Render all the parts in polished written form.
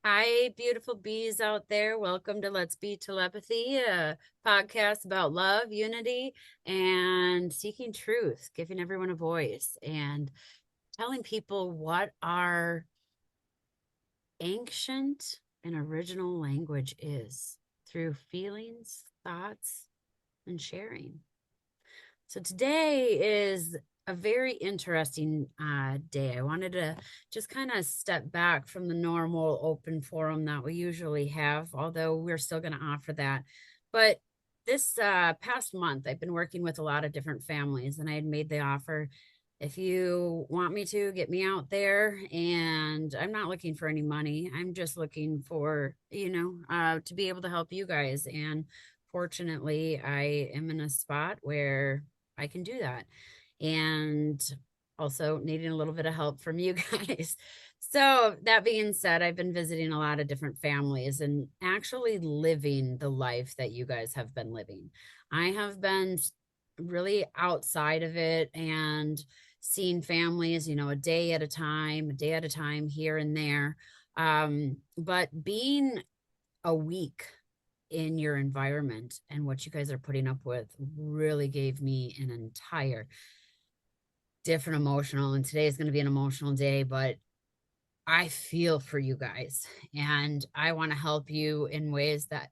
Hi, beautiful bees out there. Welcome to Let's Be Telepathy, a podcast about love, unity, and seeking truth, giving everyone a voice and telling people what our ancient and original language is through feelings, thoughts, and sharing. So today is a very interesting day. I wanted to just kind of step back from the normal open forum that we usually have, although we're still going to offer that. But this past month, I've been working with a lot of different families, and I had made the offer. If you want me to get me out there, and I'm not looking for any money, I'm just looking for, to be able to help you guys. And fortunately, I am in a spot where I can do that. And also needing a little bit of help from you guys. So, that being said, I've been visiting a lot of different families and actually living the life that you guys have been living. I have been really outside of it and seeing families, a day at a time here and there. But being a week in your environment and what you guys are putting up with really gave me an entire different emotional, and today is going to be an emotional day, but I feel for you guys and I want to help you in ways that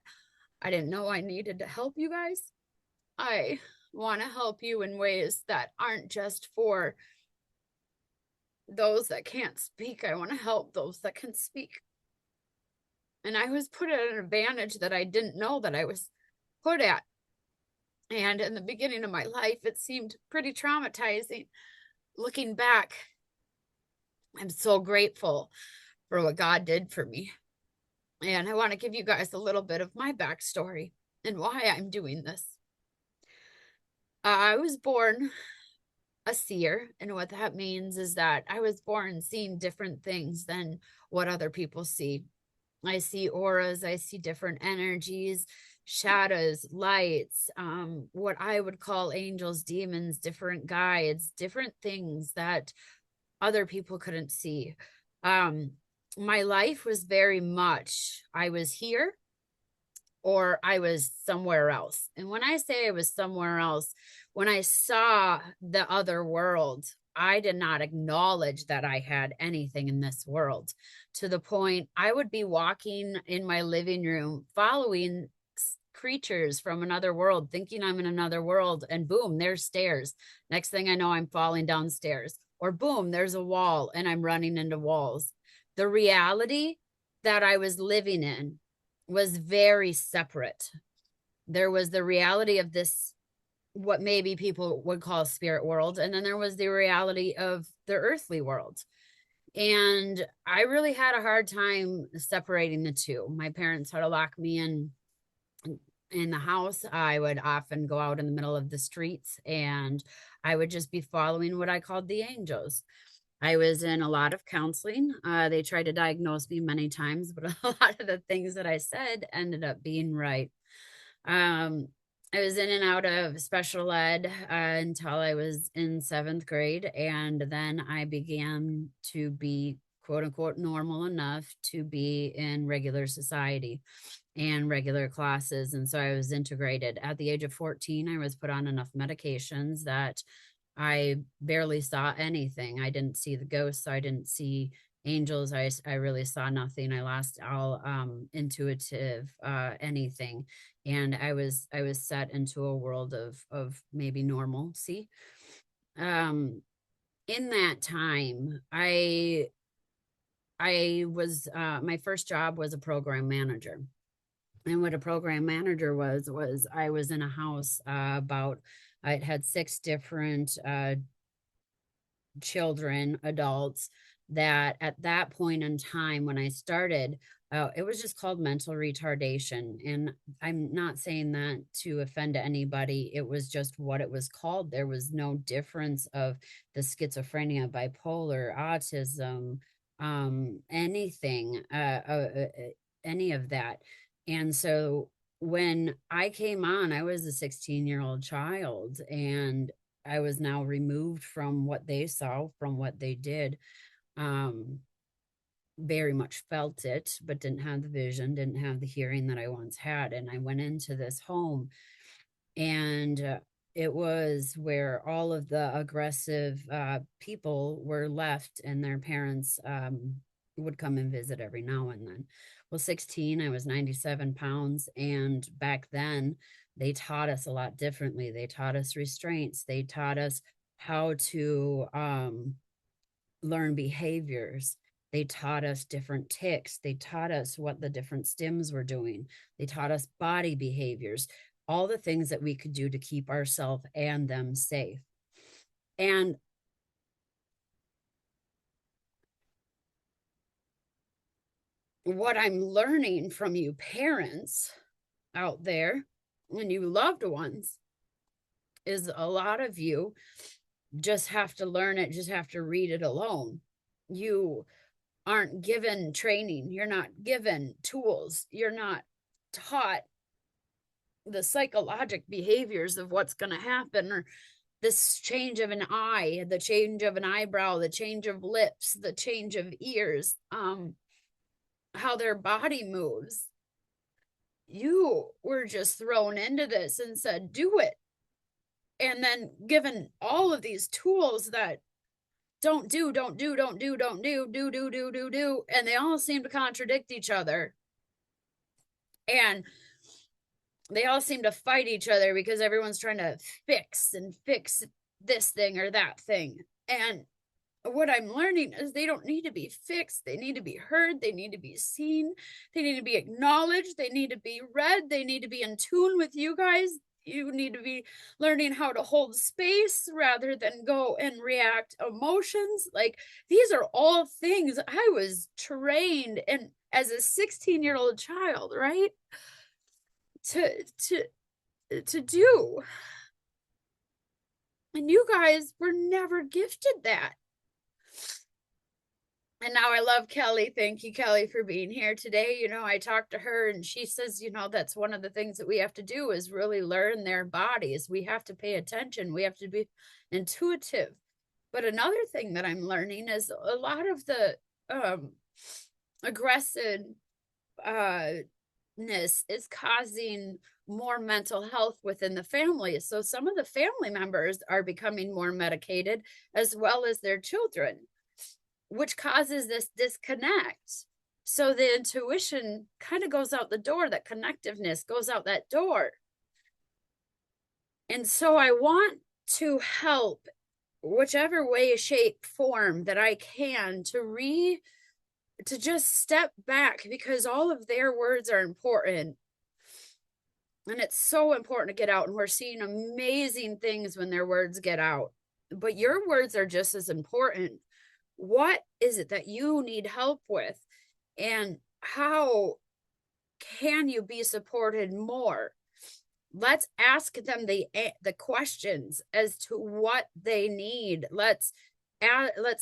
I didn't know I needed to help you guys. I want to help you in ways that aren't just for those that can't speak. I want to help those that can speak. And I was put at an advantage that I didn't know that I was put at. And in the beginning of my life, it seemed pretty traumatizing. Looking back, I'm so grateful for what God did for me. And I want to give you guys a little bit of my backstory and why I'm doing this. I was born a seer, and what that means is that I was born seeing different things than what other people see. I see auras, I see different energies, shadows, lights, what I would call angels, demons, different guides, different things that other people couldn't see. Um, my life was very much I was here or I was somewhere else. And when I say I was somewhere else, when I saw the other world, I did not acknowledge that I had anything in this world, to the point I would be walking in my living room following creatures from another world, thinking I'm in another world, and boom, there's stairs. Next thing I know, I'm falling downstairs, or boom, there's a wall and I'm running into walls. The reality that I was living in was very separate. There was the reality of this, what maybe people would call spirit world, and then there was the reality of the earthly world. And I really had a hard time separating the two. My parents had to lock me in the house. I would often go out in the middle of the streets and I would just be following what I called the angels. I was in a lot of counseling. They tried to diagnose me many times, but a lot of the things that I said ended up being right. Um, I was in and out of special ed until I was in seventh grade. And then I began to be quote unquote normal enough to be in regular society and regular classes. And so I was integrated. At the age of 14, I was put on enough medications that I barely saw anything. I didn't see the ghosts. I didn't see angels. I really saw nothing. I lost all intuitive anything. And I was set into a world of maybe normalcy. In that time, I was my first job was a program manager. And what a program manager was I was in a house about I had six different children, adults, that at that point in time when I started, it was just called mental retardation. And I'm not saying that to offend anybody. It was just what it was called. There was no difference of the schizophrenia, bipolar, autism, anything, any of that. And so when I came on, I was a 16-year-old child, and I was now removed from what they saw, from what they did. Um, very much felt it, but didn't have the vision, didn't have the hearing that I once had. And I went into this home, and it was where all of the aggressive people were left, and their parents would come and visit every now and then. Well, 16, I was 97 pounds. And back then, they taught us a lot differently. They taught us restraints. They taught us how to learn behaviors. They taught us different ticks. They taught us what the different stims were doing. They taught us body behaviors, all the things that we could do to keep ourselves and them safe. And what I'm learning from you parents out there and you loved ones is a lot of you just have to learn it, just have to read it alone. You aren't given training, you're not given tools, you're not taught the psychologic behaviors of what's going to happen, or this change of an eye, the change of an eyebrow, the change of lips, the change of ears, how their body moves. You were just thrown into this and said, do it. And then given all of these tools that don't do. And they all seem to contradict each other. And they all seem to fight each other because everyone's trying to fix this thing or that thing. And what I'm learning is they don't need to be fixed. They need to be heard. They need to be seen. They need to be acknowledged. They need to be read. They need to be in tune with you guys. You need to be learning how to hold space rather than go and react emotions. Like, these are all things I was trained in as a 16-year-old child, right? To do. And you guys were never gifted that. And now I love Kelly. Thank you, Kelly, for being here today. You know, I talked to her and she says, you know, that's one of the things that we have to do is really learn their bodies. We have to pay attention. We have to be intuitive. But another thing that I'm learning is a lot of the aggressiveness is causing more mental health within the family. So some of the family members are becoming more medicated, as well as their children, which causes this disconnect. So the intuition kind of goes out the door, that connectiveness goes out that door. And so I want to help whichever way, shape, form that I can to just step back, because all of their words are important. And it's so important to get out. And we're seeing amazing things when their words get out. But your words are just as important. What is it that you need help with? And how can you be supported more? Let's ask them the questions as to what they need. Let's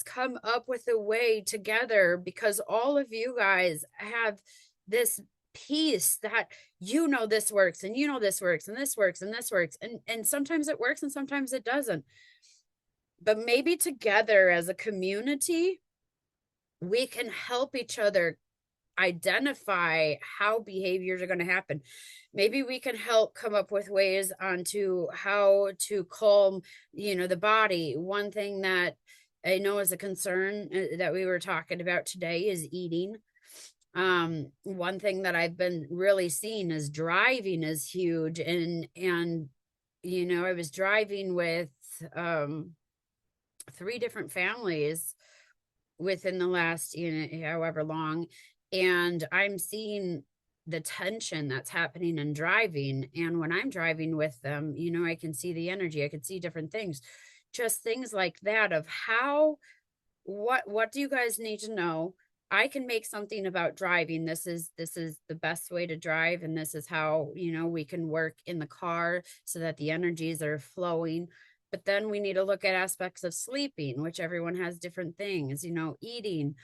come up with a way together, because all of you guys have this piece that, you know, this works, and you know this works, and this works, and this works, and sometimes it works and sometimes it doesn't. But maybe together as a community, we can help each other identify how behaviors are going to happen. Maybe we can help come up with ways onto how to calm, you know, the body. One thing that I know is a concern that we were talking about today is eating. One thing that I've been really seeing is driving is huge. And, you know, I was driving with, 3 different families within the last, you know, however long. And I'm seeing the tension that's happening in driving. And when I'm driving with them, you know, I can see the energy. I can see different things, just things like that of how, what do you guys need to know? I can make something about driving. This is the best way to drive. And this is how, you know, we can work in the car so that the energies are flowing. But then we need to look at aspects of sleeping, which everyone has different things, eating.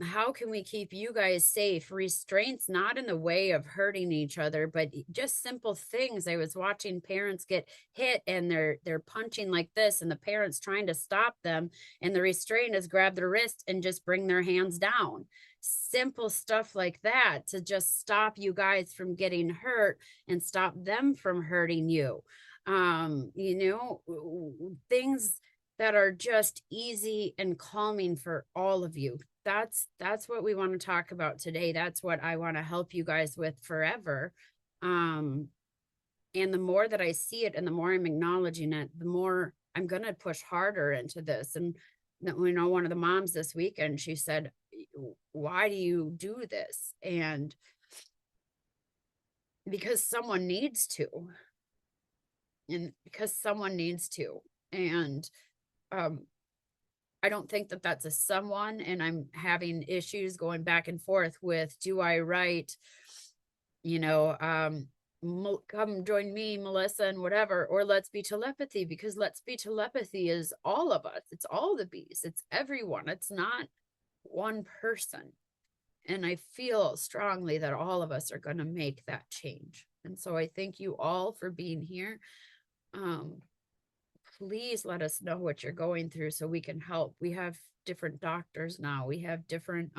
How can we keep you guys safe? Restraints, not in the way of hurting each other, but just simple things. I was watching parents get hit and they're punching like this, and the parents trying to stop them, and the restraint is grab their wrist and just bring their hands down. Simple stuff like that to just stop you guys from getting hurt and stop them from hurting you. Things that are just easy and calming for all of you. That's what we want to talk about today. That's what I want to help you guys with forever. And the more that I see it and the more I'm acknowledging it, the more I'm going to push harder into this. And one of the moms this weekend, she said, why do you do this? And because someone needs to. And because someone needs to. And I don't think that that's a someone, and I'm having issues going back and forth with, do I write, come join me, Melissa, and whatever, or let's be telepathy, because let's be telepathy is all of us. It's all the bees. It's everyone. It's not one person. And I feel strongly that all of us are going to make that change. And so I thank you all for being here. Please let us know what you're going through so we can help. We have different doctors now. We have different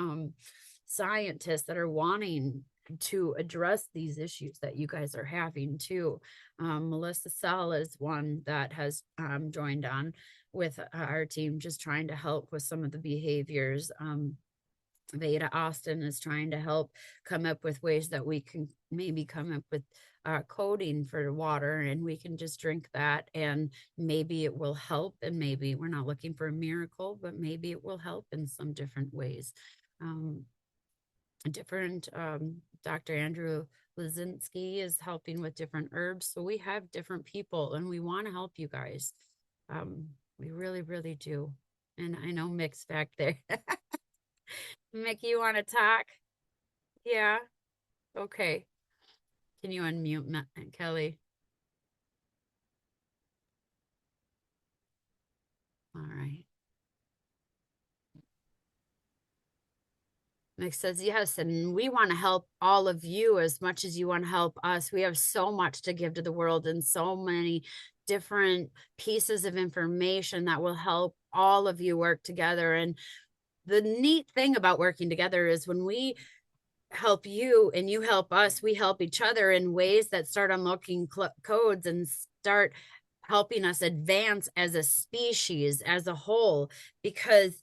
scientists that are wanting to address these issues that you guys are having too. Melissa Sell is one that has joined on with our team, just trying to help with some of the behaviors. Veda Austin is trying to help come up with ways that we can maybe come up with coding for water, and we can just drink that, and maybe it will help. And maybe we're not looking for a miracle, but maybe it will help in some different ways. Dr. Andrew Lazinski is helping with different herbs. So we have different people, and we want to help you guys. We really, really do. And I know Mick's back there. Mick, you want to talk? Yeah. Okay. Can you unmute Kelly? All right. Mick says, yes, and we want to help all of you as much as you want to help us. We have so much to give to the world and so many different pieces of information that will help all of you work together. And the neat thing about working together is when we help you and you help us, we help each other in ways that start unlocking codes and start helping us advance as a species, as a whole, because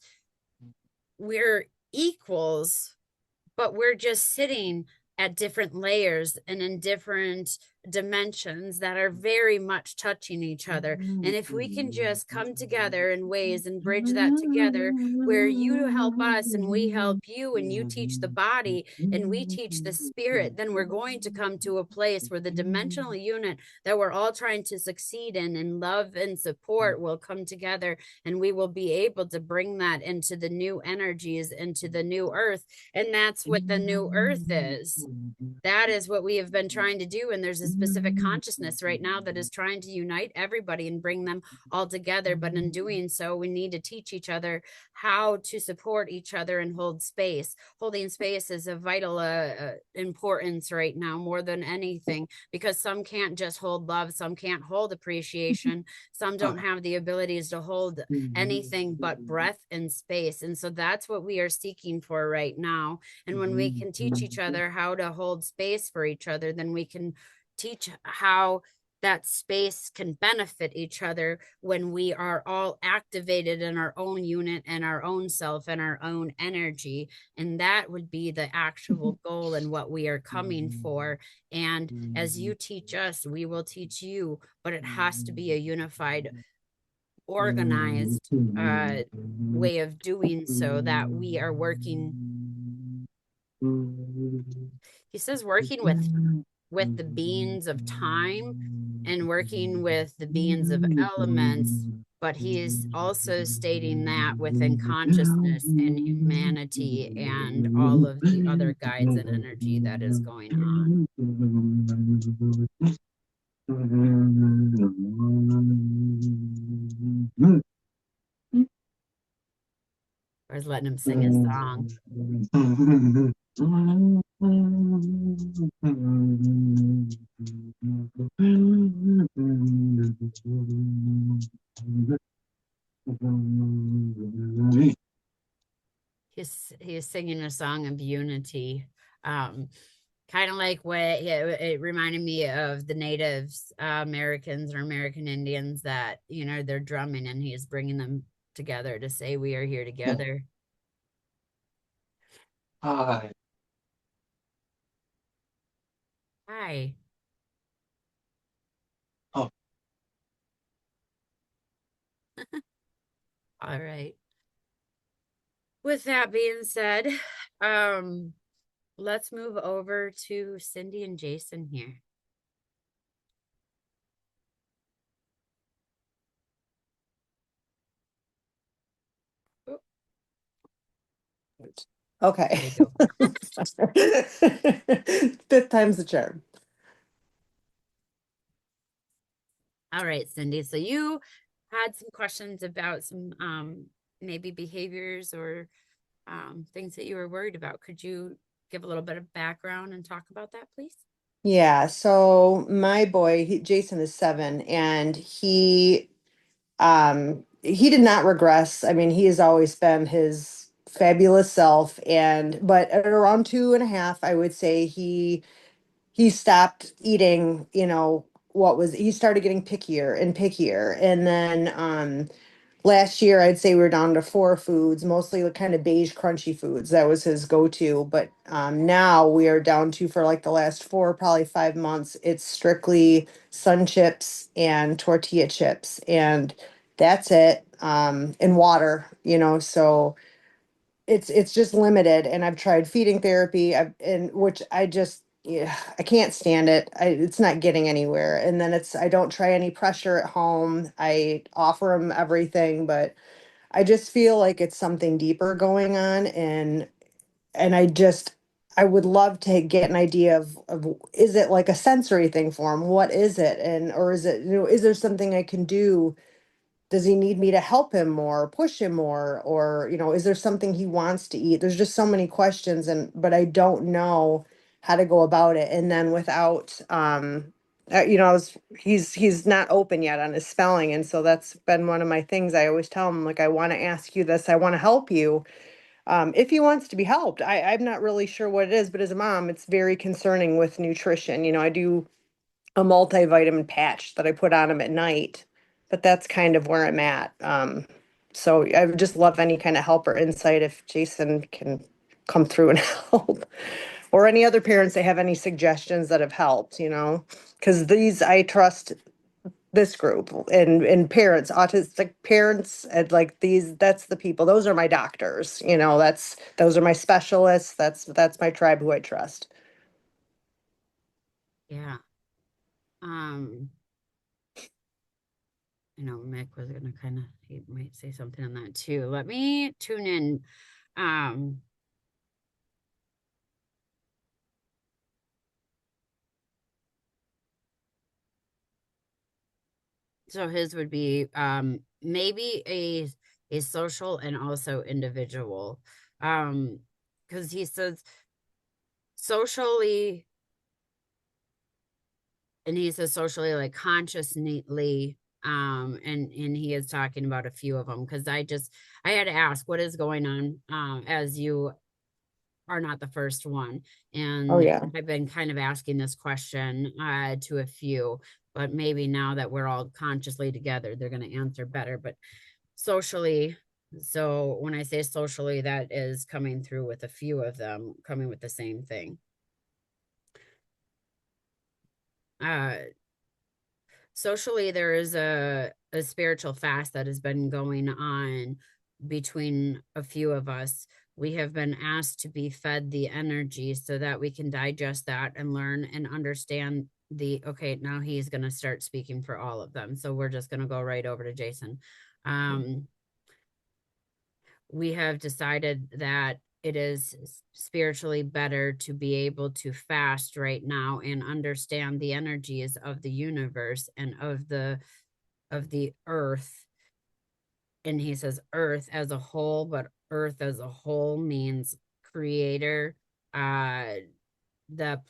we're equals, but we're just sitting at different layers and in different dimensions that are very much touching each other. And if we can just come together in ways and bridge that together, where you help us and we help you, and you teach the body and we teach the spirit, then we're going to come to a place where the dimensional unit that we're all trying to succeed in and love and support will come together, and we will be able to bring that into the new energies, into the new earth. And that's what the new earth is. That is what we have been trying to do. And there's a specific consciousness right now that is trying to unite everybody and bring them all together. But in doing so, we need to teach each other how to support each other and hold space. Holding space is of vital importance right now, more than anything, because some can't just hold love. Some can't hold appreciation. Some don't have the abilities to hold anything but breath and space. And so that's what we are seeking for right now. And when we can teach each other how to hold space for each other, then we can teach how that space can benefit each other when we are all activated in our own unit and our own self and our own energy. And that would be the actual goal and what we are coming for. And as you teach us, we will teach you, but it has to be a unified, organized way of doing so, that we are working. He says working with the beings of time and working with the beings of elements, but he is also stating that within consciousness and humanity and all of the other guides and energy that is going on. I was letting him sing his song. He's singing a song of unity. Um, Kind of like what it reminded me of the natives, Americans or American Indians that, they're drumming and he's bringing them together to say, we are here together. Hi. Hi. Oh, All right. With that being said, um, let's move over to Cindy and Jason here. Oh, Okay. there you go. Fifth time's the charm. All right, Cindy. So you had some questions about some maybe behaviors or things that you were worried about. Could you give a little bit of background and talk about that, please? Yeah, so my boy, Jason is 7, and he did not regress. I mean, he has always been his fabulous self, and but at around 2.5, I would say he stopped eating, he started getting pickier and pickier. And then last year, I'd say we were down to 4 foods, mostly the kind of beige, crunchy foods. That was his go-to. But now we are down to, for like the last 4, probably 5 months, it's strictly sun chips and tortilla chips. And that's it. And water, so it's just limited. And I've tried feeding therapy, and which I just, yeah, I can't stand it. It's not getting anywhere. And then I don't try any pressure at home. I offer him everything, but I just feel like it's something deeper going on. And I would love to get an idea of is it like a sensory thing for him? What is it? And or is it, is there something I can do? Does he need me to help him more, push him more, or is there something he wants to eat? There's just so many questions, and but I don't know how to go about it. And then without he's not open yet on his spelling, and so that's been one of my things. I always tell him, like, I want to ask you this, I want to help you, if he wants to be helped. I'm not really sure what it is, but as a mom, it's very concerning with nutrition. I do a multivitamin patch that I put on him at night, but that's kind of where I'm at. So I would just love any kind of help or insight if Jason can come through and help, or any other parents that have any suggestions that have helped, because I trust this group and parents, autistic parents, and like that's the people. Those are my doctors. Those are my specialists. That's my tribe who I trust. Yeah. Um, Mick was gonna he might say something on that too. Let me tune in. Um, so his would be maybe a social and also individual. Because he says socially, and he says socially, like consciously, and he is talking about a few of them, because I had to ask what is going on, as you are not the first one, Oh and yeah. I've been kind of asking this question to a few, but maybe now that we're all consciously together, they're going to answer better. But socially, so when I say socially, that is coming through with a few of them coming with the same thing. uh Socially, there is a spiritual fast that has been going on between a few of us. We have been asked to be fed the energy so that we can digest that and learn and understand okay, now he's going to start speaking for all of them. So we're just going to go right over to Jason. We have decided that it is spiritually better to be able to fast right now and understand the energies of the universe and of the earth, and he says earth as a whole, but earth as a whole means creator, uh the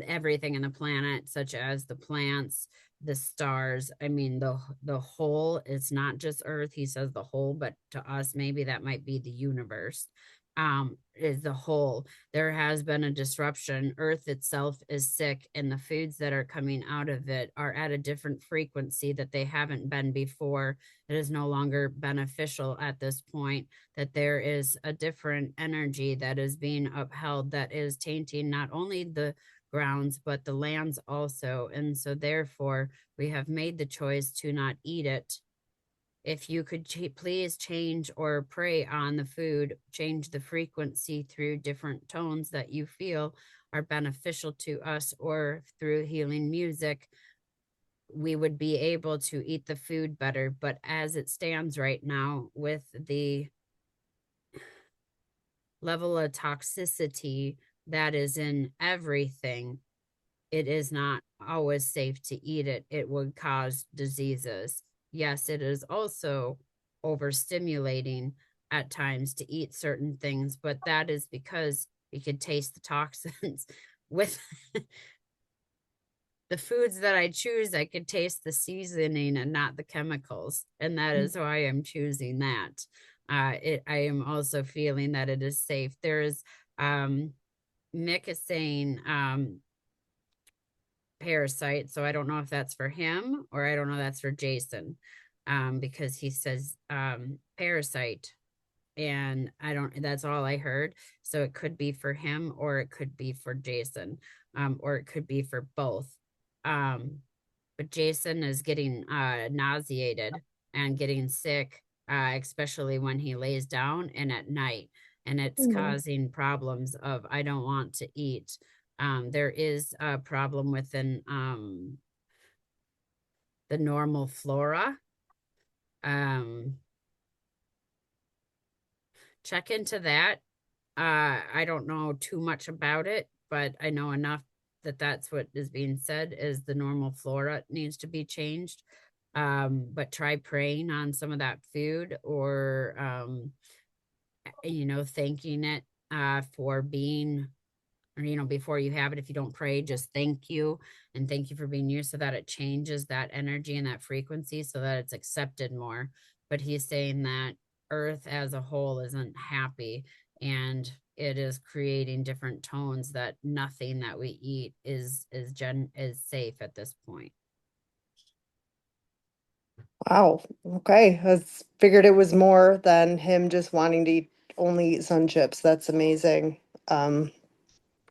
everything in the planet, such as the plants, the stars. I mean, the whole is not just earth. He says the whole, but to us maybe that might be the universe. Is the whole. There has been a disruption. Earth itself is sick, and the foods that are coming out of it are at a different frequency that they haven't been before. It is no longer beneficial at this point, that there is a different energy that is being upheld that is tainting not only the grounds but the lands also. And so therefore we have made the choice to not eat it. If you could please change or pray on the food, change the frequency through different tones that you feel are beneficial to us, or through healing music, we would be able to eat the food better. But as it stands right now, with the level of toxicity that is in everything, it is not always safe to eat it. It would cause diseases. Yes, it is also overstimulating at times to eat certain things, but that is because you could taste the toxins. With the foods that I choose, I could taste the seasoning and not the chemicals. And that is why I'm choosing that. I am also feeling that it is safe. There's Mick is saying parasite, so I don't know if that's for him, or I don't know if that's for Jason, because he says parasite, and I don't, that's all I heard. So it could be for him, or it could be for Jason, or it could be for both. Um, but Jason is getting nauseated and getting sick, especially when he lays down and at night, and it's Mhm. causing problems of I don't want to eat. There is a problem within the normal flora. Um, check into that. I don't know too much about it, but I know enough that that's what is being said is the normal flora needs to be changed. But try praying on some of that food, or thanking it for being, or before you have it, if you don't pray, just thank you, and thank you for being you, so that it changes that energy and that frequency so that it's accepted more. But he's saying that earth as a whole isn't happy, and it is creating different tones that nothing that we eat is safe at this point. Wow. Okay. I figured it was more than him just wanting to only eat sun chips. That's amazing. Um,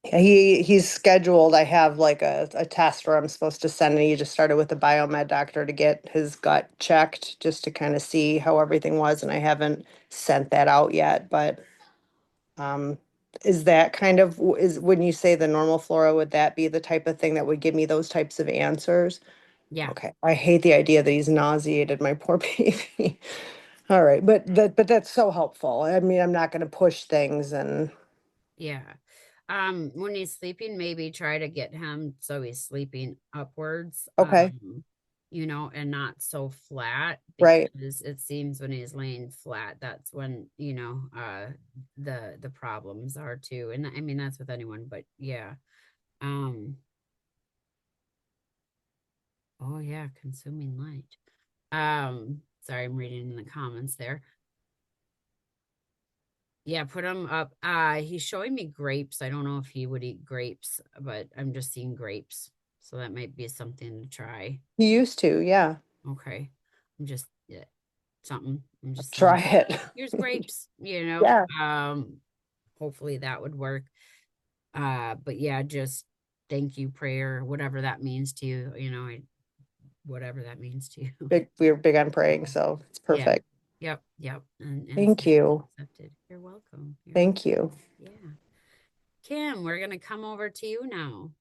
he's scheduled. I have like a test where I'm supposed to send, and he just started with the biomed doctor to get his gut checked just to kind of see how everything was, and I haven't sent that out yet. But um, is that kind of is when you say the normal flora, would that be the type of thing that would give me those types of answers? Yeah. Okay. I hate the idea that he's nauseated my poor baby. All right, but that's so helpful. I mean, I'm not going to push things and Yeah. When he's sleeping, maybe try to get him so he's sleeping upwards, okay, and not so flat, right. because it seems when he's laying flat, that's when, the problems are too. And I mean, that's with anyone, but yeah. Um, oh yeah, consuming light. Sorry, I'm reading in the comments there. Yeah, put him up. He's showing me grapes. I don't know if he would eat grapes, but I'm just seeing grapes. So that might be something to try. He used to, yeah. Okay. I'm just yeah, something. I'm just Try saying. it. Here's grapes, Yeah. hopefully that would work. But yeah, just thank you prayer, whatever that means to you, whatever that means to you. We're big on praying, so it's Yeah. perfect. Yep, yep. And Thank say it's you. accepted. You're welcome. You're welcome. Thank you. Yeah. Kim, we're gonna come over to you now.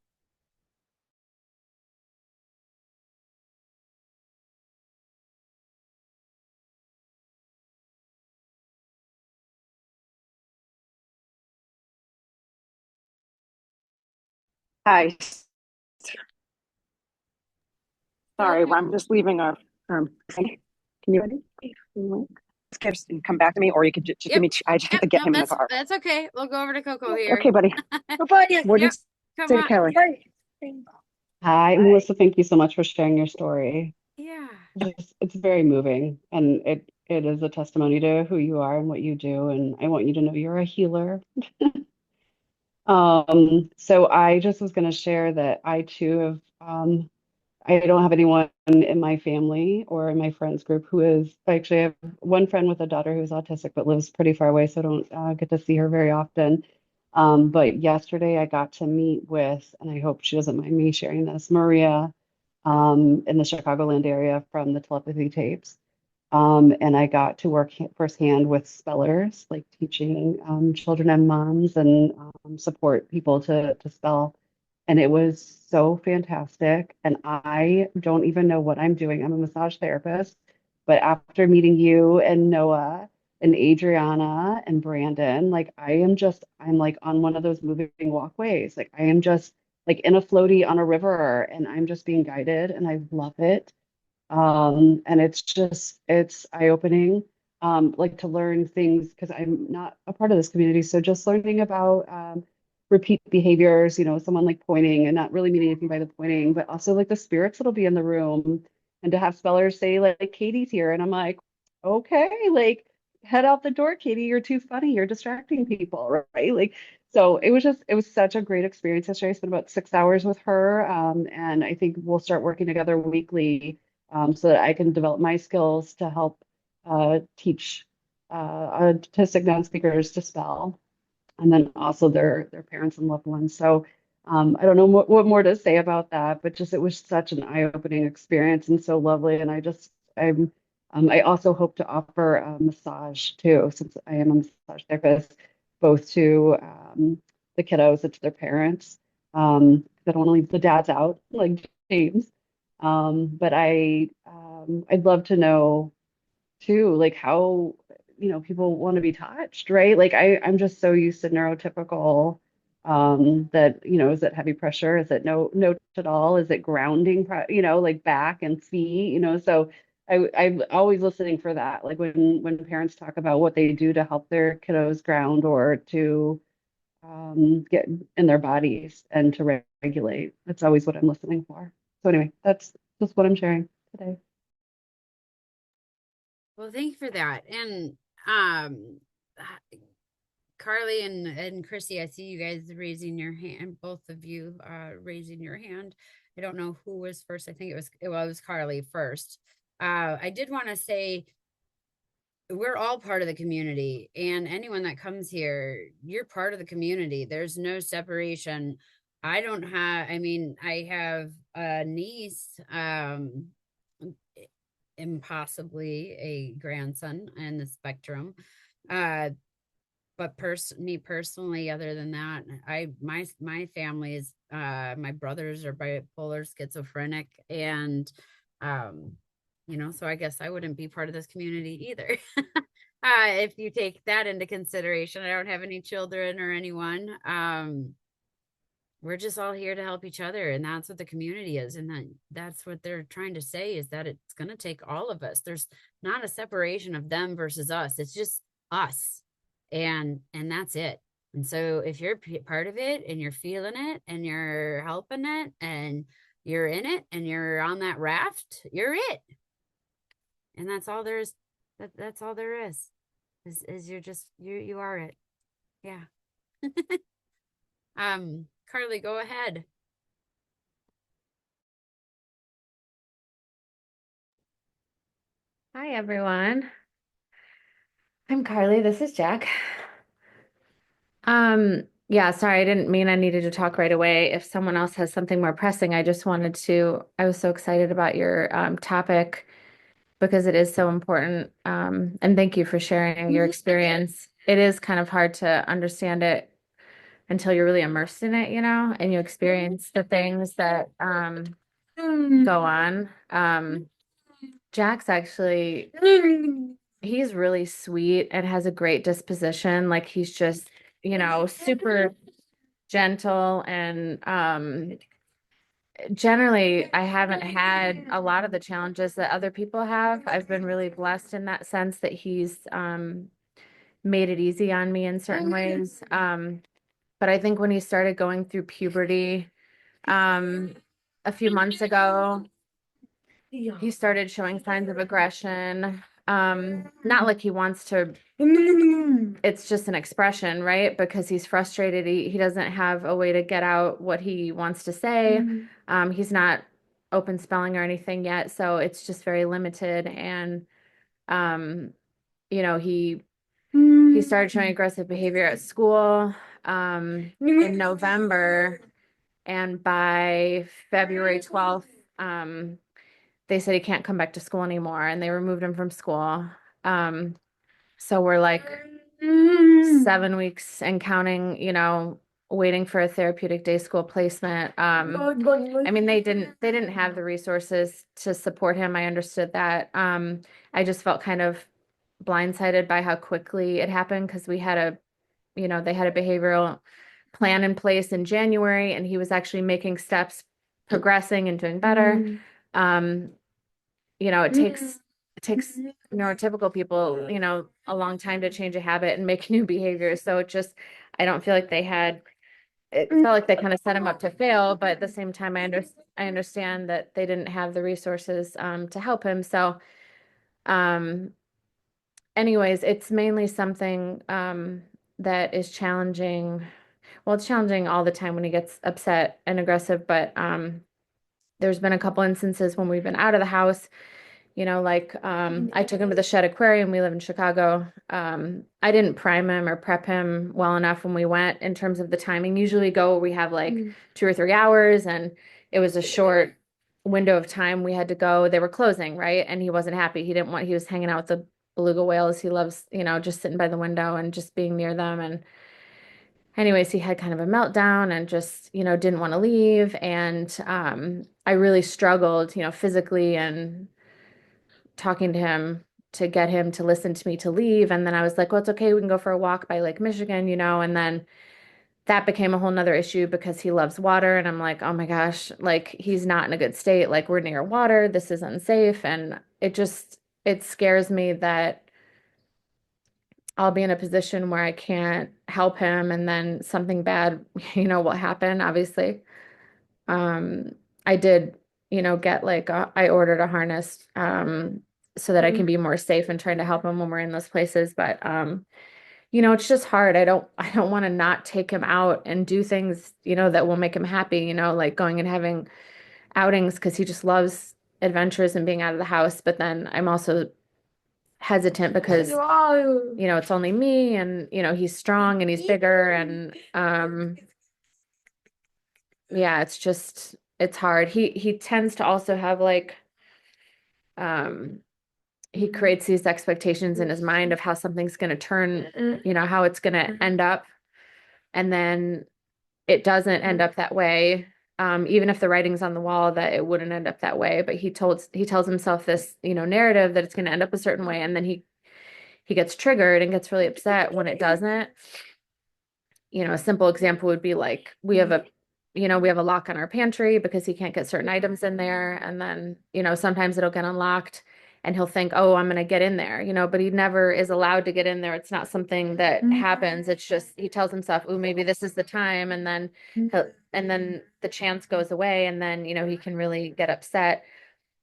Hi, Hello. sorry, I'm just leaving our, can you ready? gifts and come back to me, or you could just give Yep. me. I just have Yep. to get No, him in the car. that's okay. We'll go over to Coco here. Okay, buddy. What did Yep. you Come say to on. Kelly? Hi, Melissa. Thank you so much for sharing your story. Yeah. It's very moving, and it is a testimony to who you are and what you do. And I want you to know you're a healer. So I just was going to share that I too have I don't have anyone in my family or in my friends group who is I actually have one friend with a daughter who's autistic but lives pretty far away, so I don't get to see her very often. But yesterday I got to meet with, and I hope she doesn't mind me sharing this, Maria, in the Chicagoland area from the telepathy tapes. And I got to work firsthand with spellers, like teaching children and moms and support people to spell. And it was so fantastic. And I don't even know what I'm doing. I'm a massage therapist. But after meeting you and Noah and Adriana and Brandon, like I'm like on one of those moving walkways. Like I am just like in a floaty on a river and I'm just being guided and I love it. And it's eye-opening, like to learn things because I'm not a part of this community. So just learning about repeat behaviors, someone like pointing and not really meaning anything by the pointing, but also like the spirits that'll be in the room and to have spellers say like Katie's here. And I'm like, okay, like head out the door, Katie, you're too funny, you're distracting people, right? Like so it was such a great experience yesterday. I spent about 6 hours with her. And I think we'll start working together weekly so that I can develop my skills to help teach autistic non-speakers to spell, and then also their parents and loved ones. So I don't know what more to say about that, but just it was such an eye-opening experience and so lovely. And I also hope to offer a massage too, since I am a massage therapist, both to the kiddos and to their parents. I don't want to leave the dads out like James. But I'd love to know too, like how, people want to be touched, right? Like I'm just so used to neurotypical, that, is it heavy pressure? Is it no touch at all? Is it grounding, like back and feet, so I'm always listening for that. Like when parents talk about what they do to help their kiddos ground or to get in their bodies and to regulate. That's always what I'm listening for. So anyway, that's just what I'm sharing today. Well, thank you for that. And um Carly and Chrissy, I see you guys raising your hand, both of you raising your hand. I don't know who was first. I think it was Carly first. I did want to say we're all part of the community, and anyone that comes here, you're part of the community. There's no separation. I mean, I have a niece, and possibly a grandson in the spectrum. Uh, but me personally, other than that, my family is my brothers are bipolar, schizophrenic, and um, so I guess I wouldn't be part of this community either. If you take that into consideration, I don't have any children or anyone. We're just all here to help each other, and that's what the community is, and that's what they're trying to say, is that it's going to take all of us. There's not a separation of them versus us. It's just us, and that's it. And so if you're part of it and you're feeling it and you're helping it and you're in it and you're on that raft, you're it. And that's all there is. That's all there is you're just you are it. Yeah. Carly, go ahead. Hi, everyone. I'm Carly. This is Jack. Yeah, sorry, I didn't mean I needed to talk right away. If someone else has something more pressing, I was so excited about your topic because it is so important. And thank you for sharing your experience. It is kind of hard to understand it until you're really immersed in it, and you experience the things that go on. Jack's actually he's really sweet and has a great disposition. Like he's just, super gentle and generally, I haven't had a lot of the challenges that other people have. I've been really blessed in that sense that he's made it easy on me in certain ways. But I think when he started going through puberty a few months ago, he started showing signs of aggression. Not like he wants to, it's just an expression, right? Because he's frustrated. He doesn't have a way to get out what he wants to say. He's not open spelling or anything yet, so it's just very limited. And you know, he started showing aggressive behavior at school in November, and by February 12th, they said he can't come back to school anymore, and they removed him from school. So we're like 7 weeks and counting, you know, waiting for a therapeutic day school placement. I mean, they didn't have the resources to support him. I understood that. I just felt kind of blindsided by how quickly it happened because we had they had a behavioral plan in place in January, and he was actually making steps, progressing and doing better. It takes neurotypical people, a long time to change a habit and make new behaviors. So I don't feel like it felt like they kind of set him up to fail, but at the same time, I understand that they didn't have the resources to help him. So, anyways, it's mainly something that is challenging. Well, it's challenging all the time when he gets upset and aggressive, but there's been a couple instances when we've been out of the house, like I took him to the Shed Aquarium. We live in Chicago. I didn't prime him or prep him well enough when we went in terms of the timing. Usually we have like 2 or 3 hours, and it was a short window of time we had to go. They were closing, right? And he wasn't happy. He was hanging out with the beluga whales. He loves, just sitting by the window and just being near them. And anyways, he had kind of a meltdown and just, didn't want to leave. And I really struggled, physically and talking to him to get him to listen to me to leave. And then I was like, well, it's okay. We can go for a walk by Lake Michigan, and then that became a whole nother issue because he loves water. And I'm like, oh my gosh, like he's not in a good state. Like we're near water. This is unsafe. And it scares me that I'll be in a position where I can't help him and then something bad, will happen, obviously. I did, get I ordered a harness so that I can be more safe and trying to help him when we're in those places. But it's just hard. I don't want to not take him out and do things, that will make him happy, like going and having outings because he just loves adventures and being out of the house. But then I'm also hesitant because it's only me, and he's strong and he's bigger, and yeah, it's hard. He tends to also have he creates these expectations in his mind of how something's going to turn, how it's going to end up, and then it doesn't end up that way. Even if the writing's on the wall that it wouldn't end up that way, but he tells himself this, narrative that it's going to end up a certain way, and then he gets triggered and gets really upset when it doesn't. A simple example would be like we have a lock on our pantry because he can't get certain items in there. And then, sometimes it'll get unlocked and he'll think, oh, I'm going to get in there, but he never is allowed to get in there. It's not something that happens. It's just, he tells himself, oh, maybe this is the time. And then, the chance goes away, and then, he can really get upset.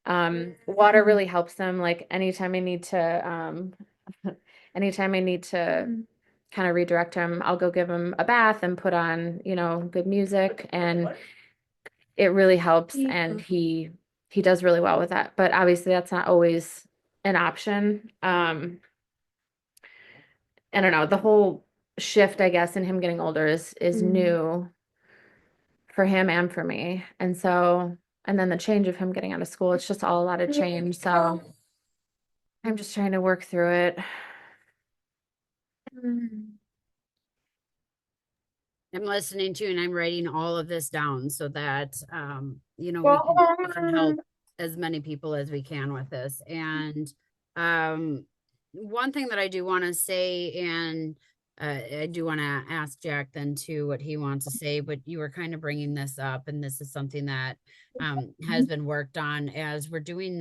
Water really helps him. Like anytime I need to kind of redirect him, I'll go give him a bath and put on, good music, and it really helps. And he does really well with that. But obviously that's not always an option. I don't know, the whole shift, I guess, in him getting older is new for him and for me. And then the change of him getting out of school, it's just all a lot of change. So I'm just trying to work through it. I'm listening to and I'm writing all of this down so that we can help as many people as we can with this. And one thing that I do want to say, and I do want to ask Jack then too what he wants to say, but you were kind of bringing this up, and this is something that has been worked on as we're doing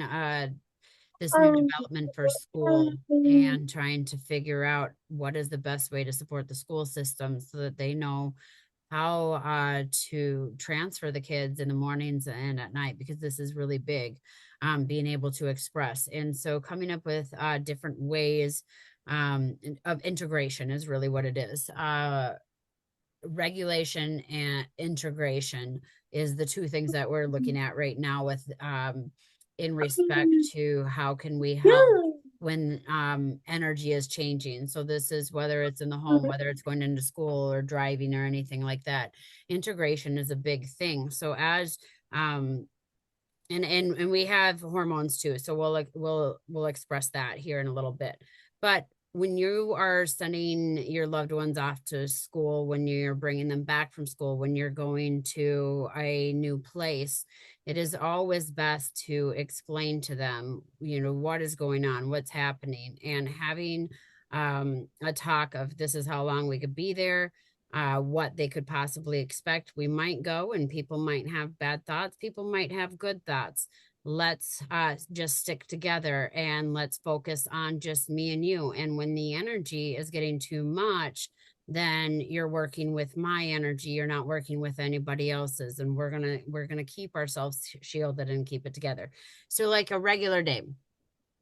this new development for school and trying to figure out what is the best way to support the school system so that they know how to transfer the kids in the mornings and at night, because this is really big, being able to express. And so coming up with different ways of integration is really what it is. Regulation and integration is the two things that we're looking at right now with in respect to how can we help when energy is changing. So this is whether it's in the home, whether it's going into school or driving or anything like that. Integration is a big thing. So as and we have hormones too, so we'll express that here in a little bit. But when you are sending your loved ones off to school, when you're bringing them back from school, when you're going to a new place, it is always best to explain to them, what is going on, what's happening, and having a talk of this is how long we could be there, what they could possibly expect. We might go and people might have bad thoughts. People might have good thoughts. Let's just stick together and let's focus on just me and you. And when the energy is getting too much, then you're working with my energy. You're not working with anybody else's. And we're gonna keep ourselves shielded and keep it together. So like a regular day,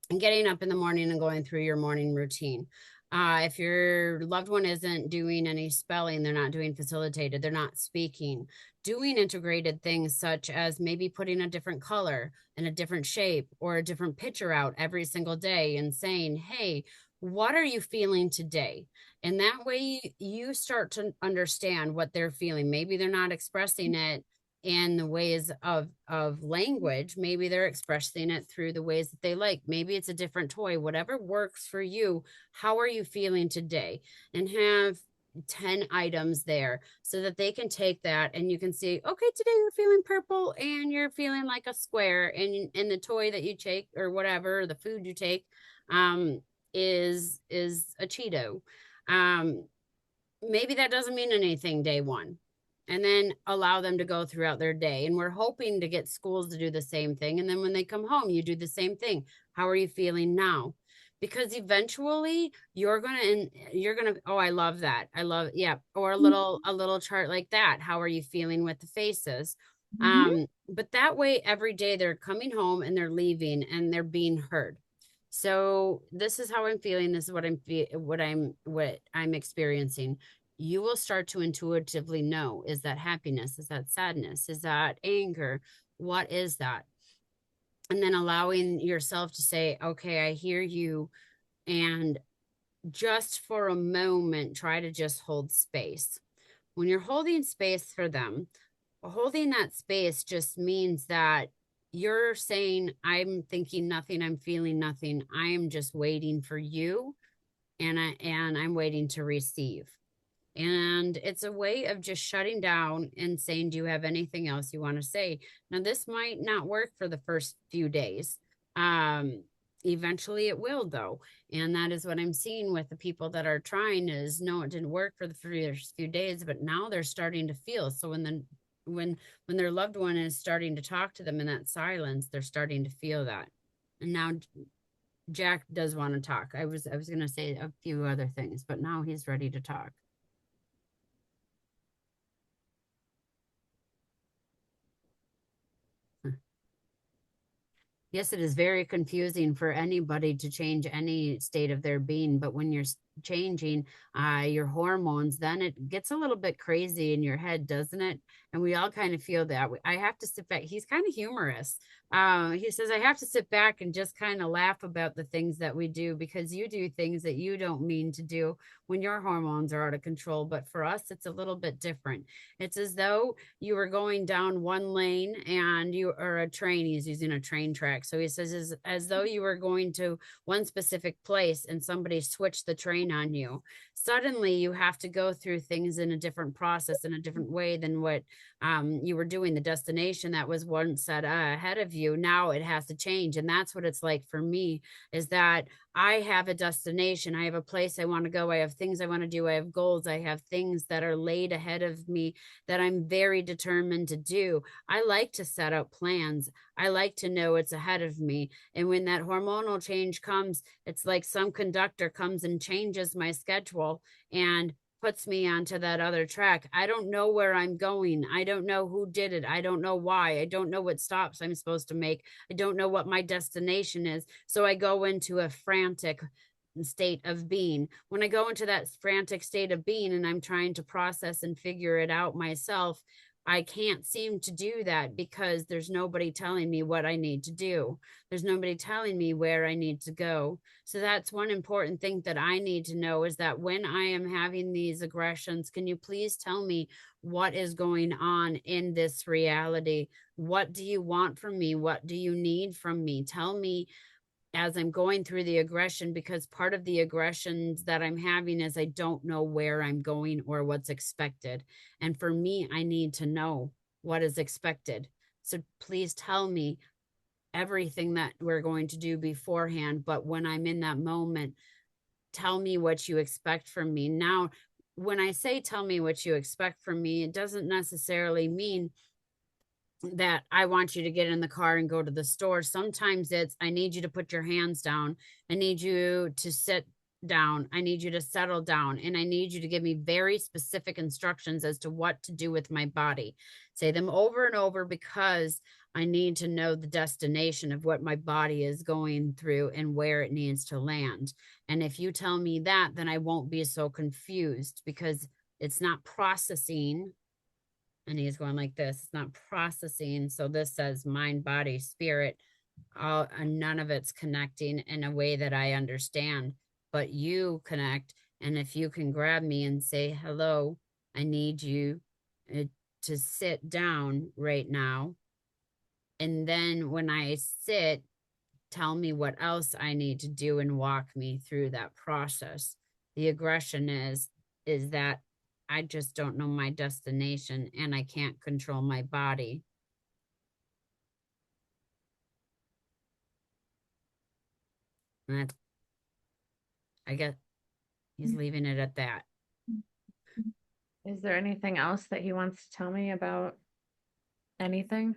and getting up in the morning and going through your morning routine. If your loved one isn't doing any spelling, they're not doing facilitated, they're not speaking, doing integrated things such as maybe putting a different color and a different shape or a different picture out every single day and saying, hey, what are you feeling today? And that way you start to understand what they're feeling. Maybe they're not expressing it in the ways of language. Maybe they're expressing it through the ways that they like. Maybe it's a different toy. Whatever works for you. How are you feeling today? And have 10 items there so that they can take that and you can see, okay, today you're feeling purple and you're feeling like a square, and the toy that you take or whatever, the food you take is a Cheeto. Maybe that doesn't mean anything day one, and then allow them to go throughout their day. And we're hoping to get schools to do the same thing. And then when they come home, you do the same thing. How are you feeling now? Because eventually you're gonna, oh, I love that. I love, yeah. Or a little chart like that. How are you feeling with the faces? But that way every day they're coming home and they're leaving and they're being heard. So this is how I'm feeling. This is what I'm experiencing. You will start to intuitively know, is that happiness? Is that sadness? Is that anger? What is that? And then allowing yourself to say, okay, I hear you. And just for a moment, try to just hold space. When you're holding space for them, holding that space just means that you're saying, I'm thinking nothing, I'm feeling nothing. I am just waiting for you, and I'm waiting to receive. And it's a way of just shutting down and saying, do you have anything else you want to say? Now, this might not work for the first few days. Eventually it will, though. And that is what I'm seeing with the people that are trying is, no, it didn't work for the first few days, but now they're starting to feel. So when their loved one is starting to talk to them in that silence, they're starting to feel that. And now Jack does want to talk. I was going to say a few other things, but now he's ready to talk. Yes, it is very confusing for anybody to change any state of their being, but when you're changing your hormones, then it gets a little bit crazy in your head, doesn't it? And we all kind of feel that. I have to sit back. He's kind of humorous. He says, I have to sit back and just kind of laugh about the things that we do, because you do things that you don't mean to do when your hormones are out of control. But for us, it's a little bit different. It's as though you were going down one lane and you are a train. He's using a train track. So he says, as though you were going to one specific place and somebody switched the train strain on you. Suddenly you have to go through things in a different process, in a different way than what you were doing. The destination that was once set ahead of you, now it has to change. And that's what it's like for me, is that I have a destination. I have a place I want to go. I have things I want to do. I have goals. I have things that are laid ahead of me that I'm very determined to do. I like to set out plans. I like to know it's ahead of me. And when that hormonal change comes, it's like some conductor comes and changes my schedule and puts me onto that other track. I don't know where I'm going. I don't know who did it. I don't know why. I don't know what stops I'm supposed to make. I don't know what my destination is. So I go into a frantic state of being. When I go into that frantic state of being and I'm trying to process and figure it out myself, I can't seem to do that because there's nobody telling me what I need to do. There's nobody telling me where I need to go. So that's one important thing that I need to know, is that when I am having these aggressions, can you please tell me what is going on in this reality? What do you want from me? What do you need from me? Tell me as I'm going through the aggression, because part of the aggressions that I'm having is I don't know where I'm going or what's expected. And for me, I need to know what is expected. So please tell me everything that we're going to do beforehand. But when I'm in that moment, tell me what you expect from me. Now, when I say tell me what you expect from me, it doesn't necessarily mean that I want you to get in the car and go to the store. Sometimes it's, I need you to put your hands down. I need you to sit down. I need you to settle down. And I need you to give me very specific instructions as to what to do with my body. Say them over and over, because I need to know the destination of what my body is going through and where it needs to land. And if you tell me that, then I won't be so confused, because it's not processing. And he's going like this, it's not processing. So this says mind, body, spirit, all, and none of it's connecting in a way that I understand, but you connect. And if you can grab me and say, hello, I need you to sit down right now. And then when I sit, tell me what else I need to do and walk me through that process. The aggression is that I just don't know my destination and I can't control my body. And that's, I guess he's leaving it at that. Is there anything else that he wants to tell me about anything?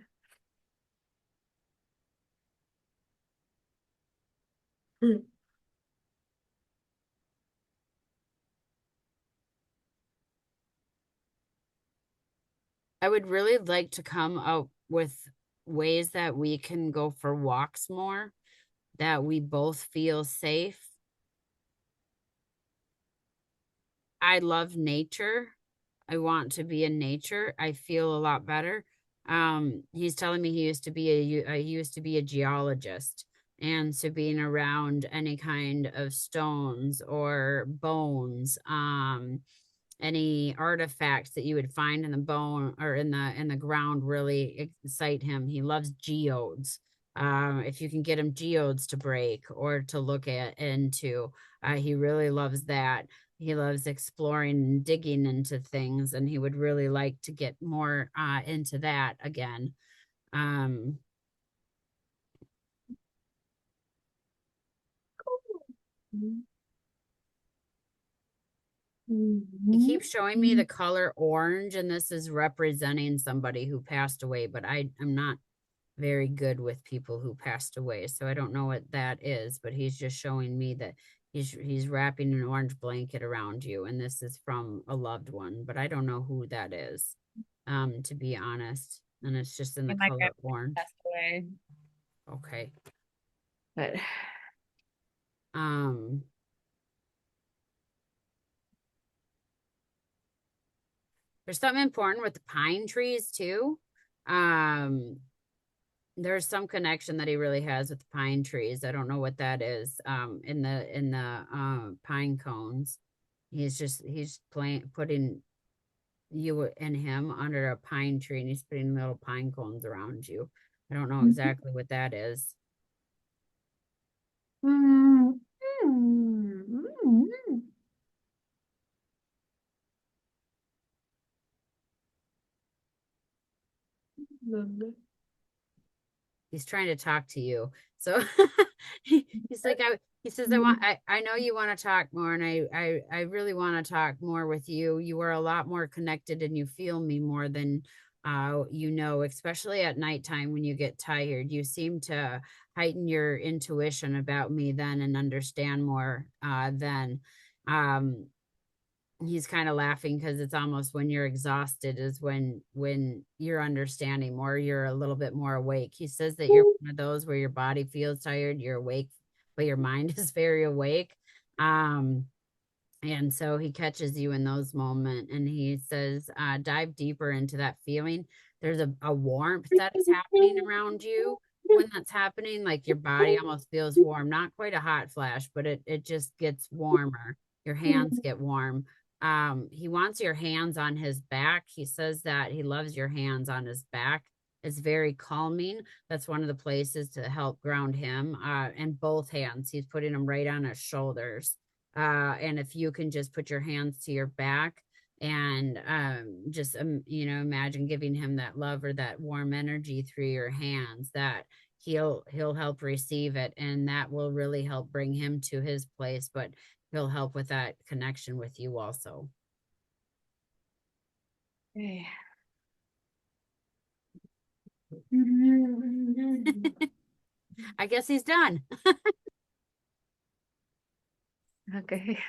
I would really like to come up with ways that we can go for walks more, that we both feel safe. I love nature. I want to be in nature. I feel a lot better. He's telling me he used to be a geologist, and so being around any kind of stones or bones, any artifacts that you would find in the bone or in the ground really excite him. He loves geodes. If you can get him geodes to break or to look at into, he really loves that. He loves exploring and digging into things, and he would really like to get more into that again. He keeps showing me the color orange, and this is representing somebody who passed away, but I'm not very good with people who passed away, so I don't know what that is, but he's just showing me that he's wrapping an orange blanket around you, and this is from a loved one, but I don't know who that is, to be honest, and it's just in the My color grandpa orange. passed away, Okay. but There's something important with the pine trees too. There's some connection that he really has with the pine trees. I don't know what that is. In the pine cones. He's putting you and him under a pine tree, and he's putting little pine cones around you. I don't know exactly what that is. He's trying to talk to you. So he's like, he says, I know you want to talk more, and I really want to talk more with you. You are a lot more connected and you feel me more than you know, especially at nighttime when you get tired. You seem to heighten your intuition about me then and understand more then. Um, he's kind of laughing because it's almost when you're exhausted is when you're understanding more, you're a little bit more awake. He says that you're one of those where your body feels tired, you're awake, but your mind is very awake. And so he catches you in those moments and he says, dive deeper into that feeling. There's a warmth that is happening around you when that's happening. Like your body almost feels warm, not quite a hot flash, but it just gets warmer. Your hands get warm. He wants your hands on his back. He says that he loves your hands on his back. It's very calming. That's one of the places to help ground him. And both hands, he's putting them right on his shoulders. And if you can just put your hands to your back and just imagine giving him that love or that warm energy through your hands, that he'll help receive it, and that will really help bring him to his place, but he'll help with that connection with you also. Okay. I guess he's done. Okay.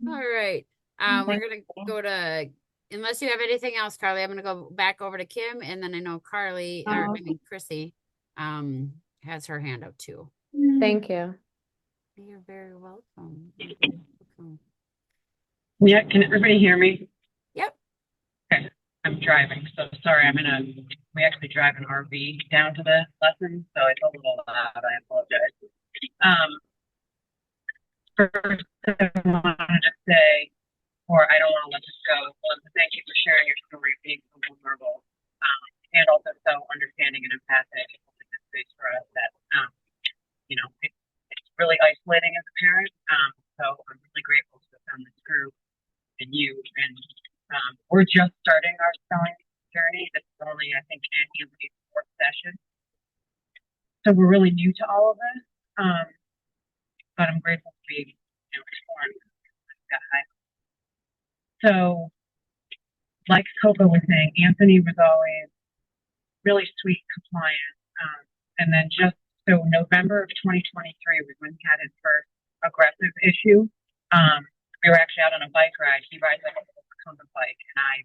All right. We're gonna go to, unless you have anything else, Carly, I'm gonna go back over to Kim, and then I know Carly, or I mean Chrissy, has her hand up too. Thank you. You're very welcome. Yeah, can everybody hear me? Yep. Okay. I'm driving, so sorry. We actually drive an RV down to the lesson, so it's a little loud. I apologize. First, I wanted to say, or I don't want to let this go, well, thank you for sharing your story, being so vulnerable, and also so understanding and empathic, holding this space for us that, it's really isolating as a parent. So I'm really grateful to have found this group and you. And we're just starting our spelling journey. This is only, I think, Anthony's fourth session. So we're really new to all of this. But I'm grateful to be, exploring. So, like Coco was saying, Anthony was always really sweet, compliant. And then so November of 2023 was when he had his first aggressive issue. We were actually out on a bike ride. He rides like a recumbent bike, and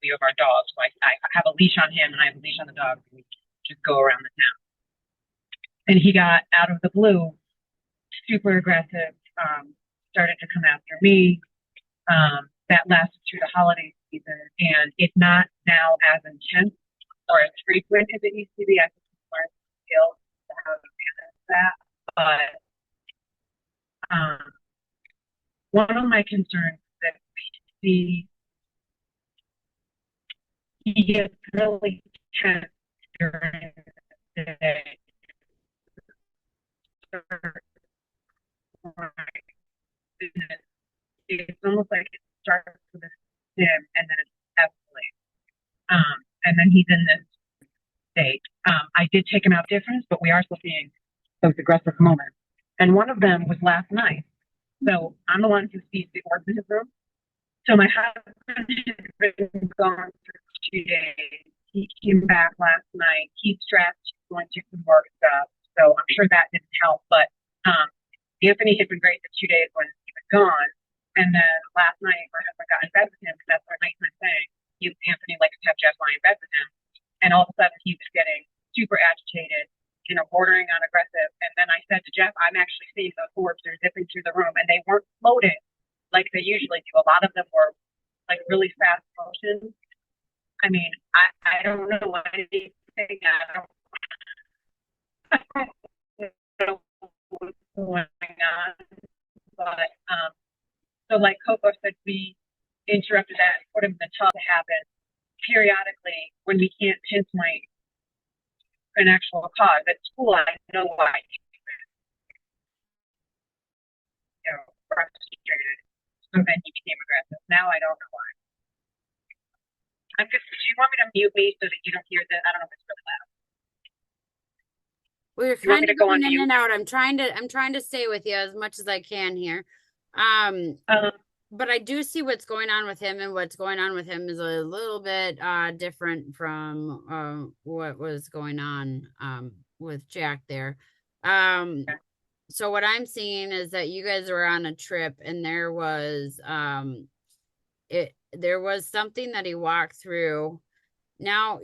we have our dogs. So I have a leash on him, and I have a leash on the dog. And we just go around the town. And he got out of the blue, super aggressive, started to come after me. That lasted through the holiday season, and it's not now as intense or as frequent as it used to be. I think he's learned skills to how to manage that. But one of my concerns is that he gets really tense during the day. It's almost like it starts with a dim and then it escalates. And then he's in this state. I did take him out different, but we are still seeing those aggressive moments. And one of them was last night. So I'm the one who sees the orbs in his room. So my husband had been gone for 2 days. He came back last night. He's stressed, going through some work stuff. So I'm sure that didn't help. But Anthony had been great for 2 days when he was gone. And then last night, my husband got in bed with him because that's our nighttime thing. Anthony likes to have Jeff lie in bed with him. And all of a sudden, he was getting super agitated, bordering on aggressive. And then I said to Jeff, I'm actually seeing those orbs. They're zipping through the room. And they weren't floating like they usually do. A lot of them were like really fast motions. I mean, I don't know anything. I don't know what's going on. But so like Coco said, we interrupted that and put him in the tub to happen periodically when we can't pinpoint an actual cause. At school, I know why. Frustrated. So then he became aggressive. Now I don't know why. I'm just, do you want me to mute me so that you don't hear that? I don't know if it's really loud. Well, you're You want kind me to of go on going in mute? and out. I'm trying to stay with you as much as I can here. Um, But I do see what's going on with him, and what's going on with him is a little bit different from what was going on with Jack there. So what I'm seeing is that you guys were on a trip, and there was something that he walked through. Now,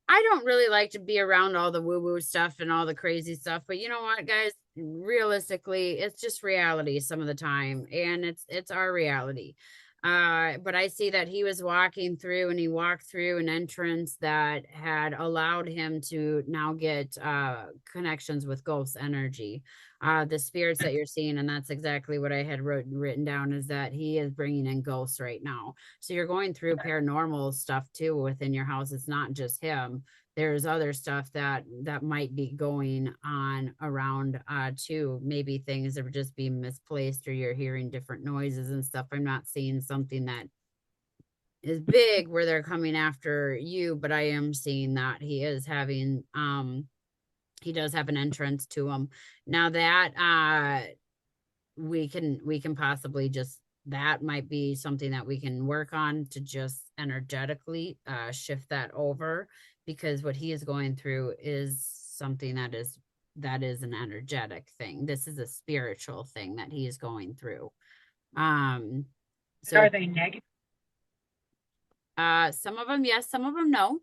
I don't really like to be around all the woo-woo stuff and all the crazy stuff, but you know what, guys? Realistically, it's just reality some of the time, and it's our reality. But I see that he was walking through, and he walked through an entrance that had allowed him to now get connections with ghost energy, the spirits that you're seeing, and that's exactly what I had written down, is that he is bringing in ghosts right now. So you're going through paranormal stuff too within your house. It's not just him. There's other stuff that might be going on around too. Maybe things are just being misplaced, or you're hearing different noises and stuff. I'm not seeing something that is big where they're coming after you, but I am seeing that he is having he does have an entrance to him. Now that we can possibly just, that might be something that we can work on to just energetically shift that over, because what he is going through is something that is an energetic thing. This is a spiritual thing that he is going through. So are they negative? some of them yes, some of them no.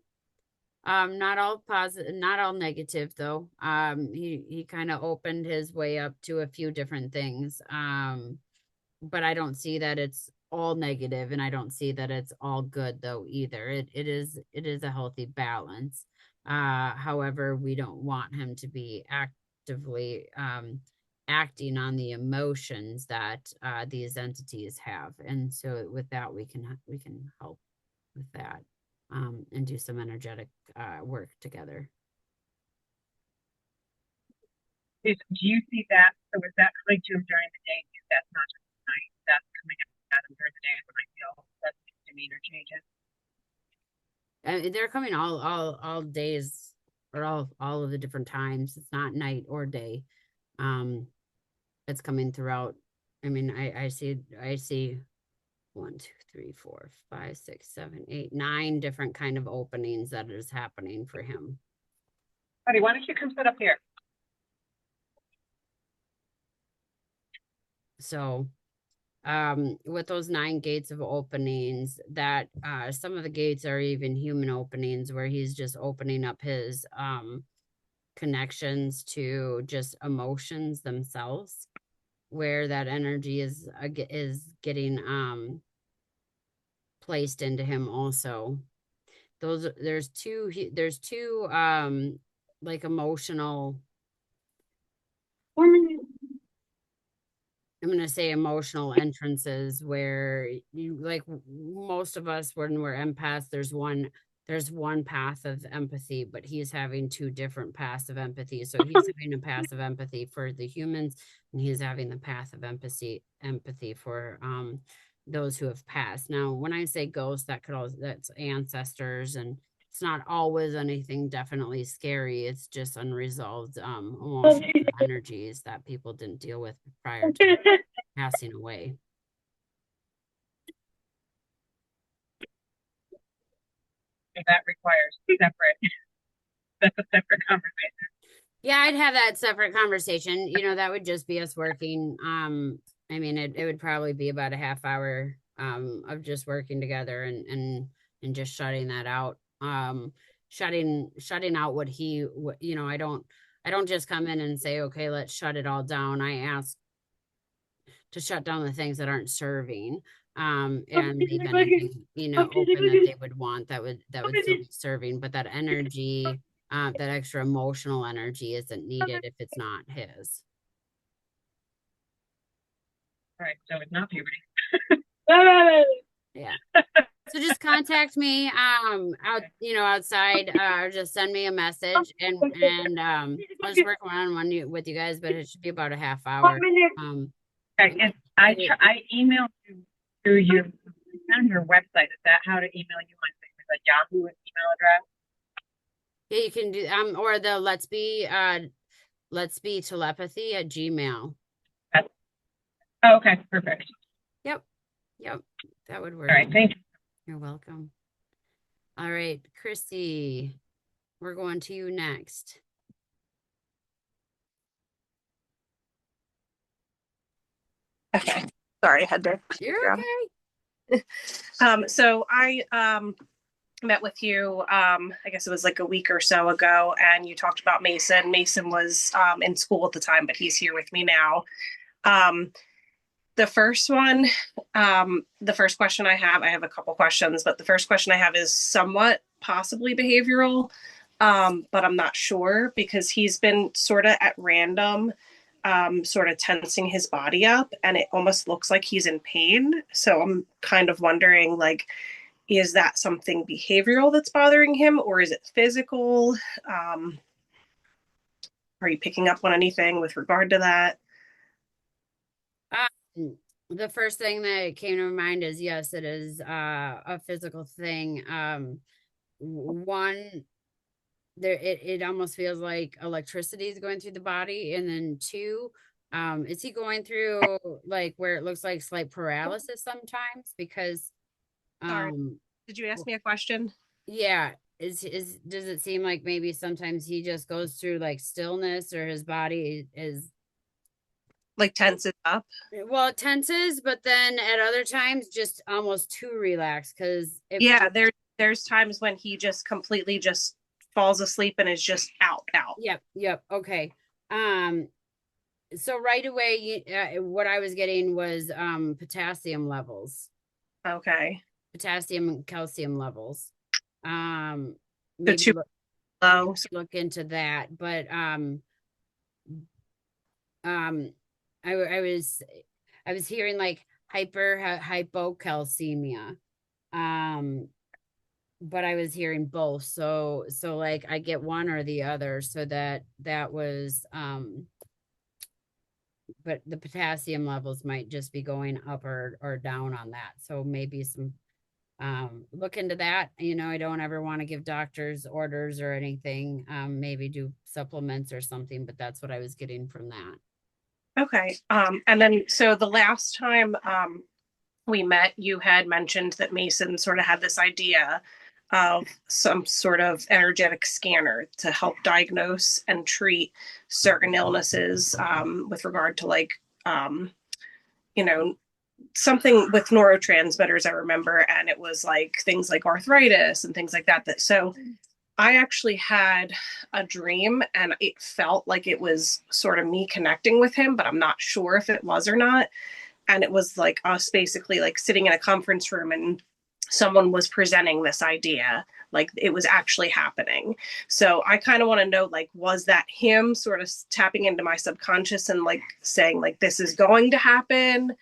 Not all positive, not all negative though. He kind of opened his way up to a few different things. But I don't see that it's all negative, and I don't see that it's all good though either. It is a healthy balance. However, we don't want him to be actively acting on the emotions that these entities have. And so with that, we can help with that, and do some energetic work together. Do you see that? So is that coming to him during the day? That's not just night. That's coming at him during the day when I feel that demeanor changes. They're coming all days, or all of the different times. It's not night or day. It's coming throughout. I mean, I see 1, 2, 3, 4, 5, 6, 7, 8, 9 different kind of openings that is happening for him. Buddy, why don't you come sit up here? So with those 9 gates of openings, that some of the gates are even human openings, where he's just opening up his connections to just emotions themselves, where that energy is getting placed into him also. There's two like emotional, I'm going to say emotional entrances, where you, like most of us, when we're empaths, there's one path of empathy, but he's having 2 different paths of empathy. So he's having a path of empathy for the humans, and he's having the path of empathy for those who have passed. Now, when I say ghosts, that's ancestors, and it's not always anything definitely scary. It's just unresolved emotional energies that people didn't deal with prior to passing away. That requires separate. That's a separate conversation. Yeah, I'd have that separate conversation. That would just be us working. I mean, it would probably be about a half hour of just working together, and just shutting that out. Shutting out what I don't just come in and say, okay, let's shut it all down. I ask to shut down the things that aren't serving, and leave anything, open that they would want, that would still be serving. But that energy, that extra emotional energy, isn't needed if it's not his. All right, so it's not puberty. Yeah. So just contact me outside, or just send me a message, and I'll just work one with you guys, but it should be about a half hour. Okay, and I emailed you through your website. Is that how to email you on a Yahoo email address. Yeah, you can do or the let's be telepathy at Gmail. That's, oh, okay, perfect. Yep. Yep. That would work. All right, thank you. You're welcome. All right, Christy, we're going to you next. Okay. Sorry, I had to. You're Yeah. okay. So I met with you, I guess it was like a week or so ago, and you talked about Mason. Mason was in school at the time, but he's here with me now. The first one, the first question I have a couple questions, but the first question I have is somewhat possibly behavioral, but I'm not sure because he's been sort of at random, sort of tensing his body up, and it almost looks like he's in pain. So I'm kind of wondering, like, is that something behavioral that's bothering him, or is it physical? Are you picking up on anything with regard to that? The first thing that came to my mind is yes, it is a physical thing. One, there it almost feels like electricity is going through the body, and then two, is he going through like where it looks like slight paralysis sometimes? Because Sorry, did you ask me a question? yeah, is does it seem like maybe sometimes he just goes through like stillness, or his body is Like tenses up? well, it tenses, but then at other times just almost too relaxed because Yeah, there's times when he just completely just falls asleep and is just out. Yep. Okay. So right away, what I was getting was potassium levels, Okay. potassium and calcium levels. The Maybe two low. look into that, but um, I was hearing like hypocalcemia, but I was hearing both. So like I get one or the other. So that was but the potassium levels might just be going up or down on that. So maybe some look into that. I don't ever want to give doctors orders or anything. Maybe do supplements or something, but that's what I was getting from that. Okay. And then so the last time we met, you had mentioned that Mason sort of had this idea of some sort of energetic scanner to help diagnose and treat certain illnesses, with regard to like, you know, something with neurotransmitters, I remember, and it was like things like arthritis and things like that. So I actually had a dream, and it felt like it was sort of me connecting with him, but I'm not sure if it was or not. And it was like us basically like sitting in a conference room, and someone was presenting this idea like it was actually happening. So I kind of want to know, like, was that him sort of tapping into my subconscious and like saying like this is going to happen?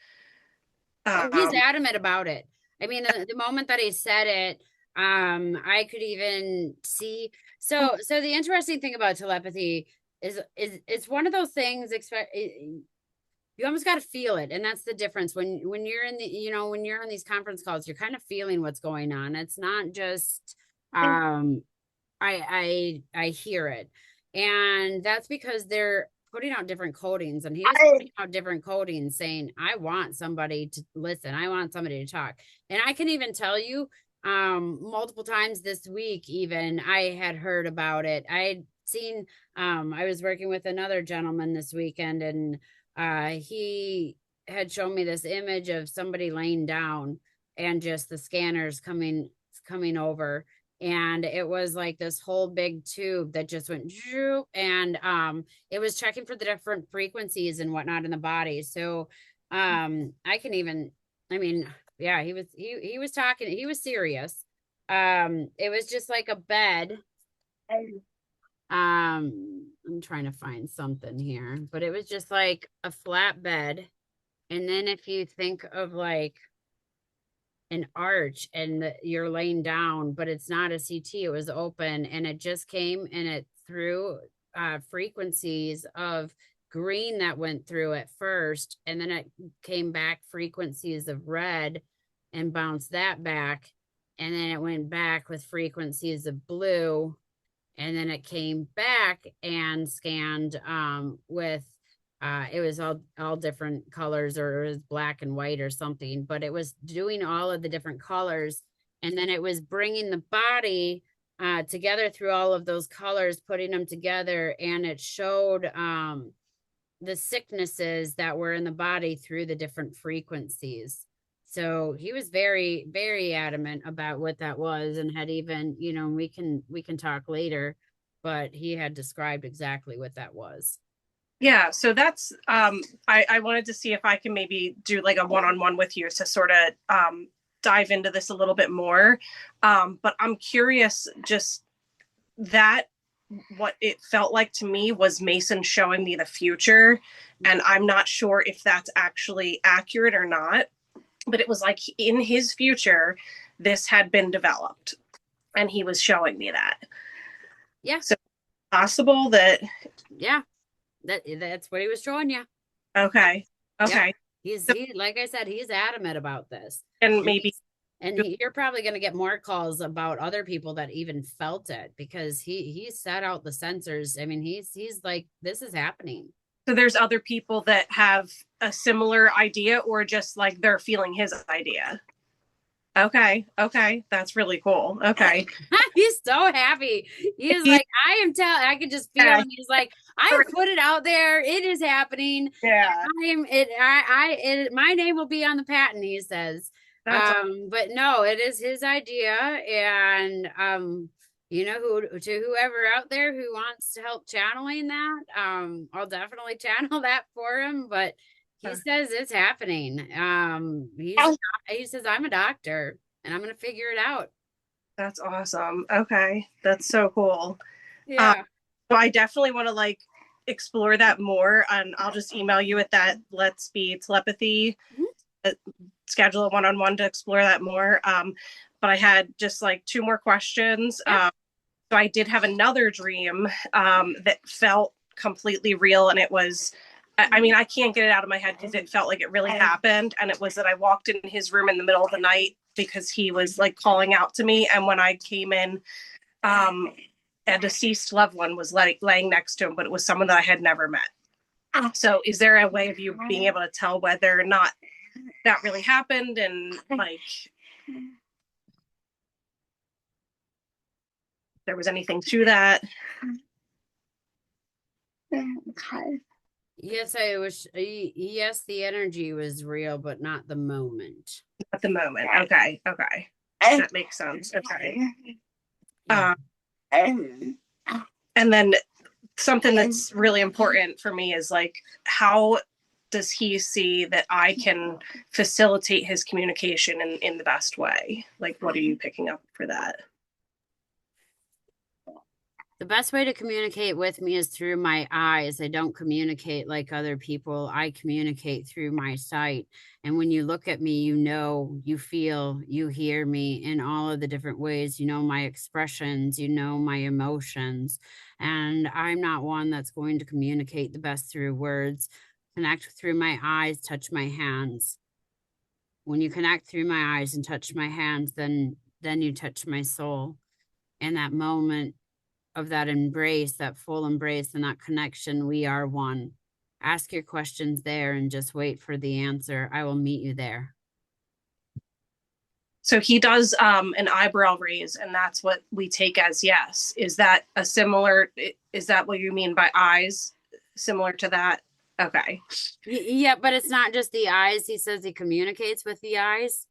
He's adamant about it. I mean, the moment that he said it, I could even see. So the interesting thing about telepathy is it's one of those things. You almost got to feel it, and that's the difference when you're in when you're on these conference calls, you're kind of feeling what's going on. It's not just I hear it, and that's because they're putting out different codings, and he was putting out different codings saying, I want somebody to listen, I want somebody to talk. And I can even tell you multiple times this week, even I had heard about it. I'd seen I was working with another gentleman this weekend, and he had shown me this image of somebody laying down and just the scanners coming over, and it was like this whole big tube that just went and it was checking for the different frequencies and whatnot in the body. So I can even, I mean, yeah, he was talking, he was serious. It was just like a bed. I'm trying to find something here, but it was just like a flat bed, and then if you think of like an arch, and you're laying down, but it's not a CT, it was open, and it just came and it threw frequencies of green that went through at first, and then it came back frequencies of red and bounced that back, and then it went back with frequencies of blue, and then it came back and scanned with it was all different colors, or it was black and white or something, but it was doing all of the different colors, and then it was bringing the body together through all of those colors, putting them together, and it showed the sicknesses that were in the body through the different frequencies. So he was very, very adamant about what that was, and had even, we can talk later, but he had described exactly what that was. Yeah, so that's I wanted to see if I can maybe do like a one-on-one with you to sort of dive into this a little bit more. But I'm curious, just that what it felt like to me was Mason showing me the future, and I'm not sure if that's actually accurate or not, but it was like in his future this had been developed, and he was showing me that. Yeah. So possible that. Yeah. That's what he was showing you. Okay. Yep. He, like I said, he's adamant about this. And maybe you're probably going to get more calls about other people that even felt it, because he set out the sensors. I mean, he's like, this is happening. so there's other people that have a similar idea, or just like they're feeling his idea. Okay. That's really cool. Okay. He's so happy. He's like, I can just feel him. He's like, I have put it out there. It is happening. Yeah. My name will be on the patent, he says. But no, it is his idea. And to whoever out there who wants to help channeling that, I'll definitely channel that for him. But he says it's happening. He says, I'm a doctor and I'm going to figure it out. That's awesome. Okay. That's so cool. Yeah. So I definitely want to like explore that more, and I'll just email you at that Let's Be Telepathy. Schedule a one-on-one to explore that more. But I had just like 2 more questions. So I did have another dream that felt completely real, and it was, I mean, I can't get it out of my head because it felt like it really happened. And it was that I walked in his room in the middle of the night because he was like calling out to me. And when I came in, a deceased loved one was laying next to him, but it was someone that I had never met. So is there a way of you being able to tell whether or not that really happened, and like there was anything to that? Yes, I was. Yes, the energy was real, but not the moment. At the moment. Okay. That makes sense. Okay. Yeah. And then something that's really important for me is like, how does he see that I can facilitate his communication in the best way? Like, what are you picking up for that? The best way to communicate with me is through my eyes. I don't communicate like other people. I communicate through my sight. And when you look at me, you know, you feel, you hear me in all of the different ways. You know my expressions, you know my emotions. And I'm not one that's going to communicate the best through words. Connect through my eyes, touch my hands. When you connect through my eyes and touch my hands, then you touch my soul. And that moment of that embrace, that full embrace and that connection, we are one. Ask your questions there and just wait for the answer. I will meet you there. So he does an eyebrow raise, and that's what we take as yes. Is that what you mean by eyes? Similar to that? Okay. Yeah, but it's not just the eyes. He says he communicates with the eyes.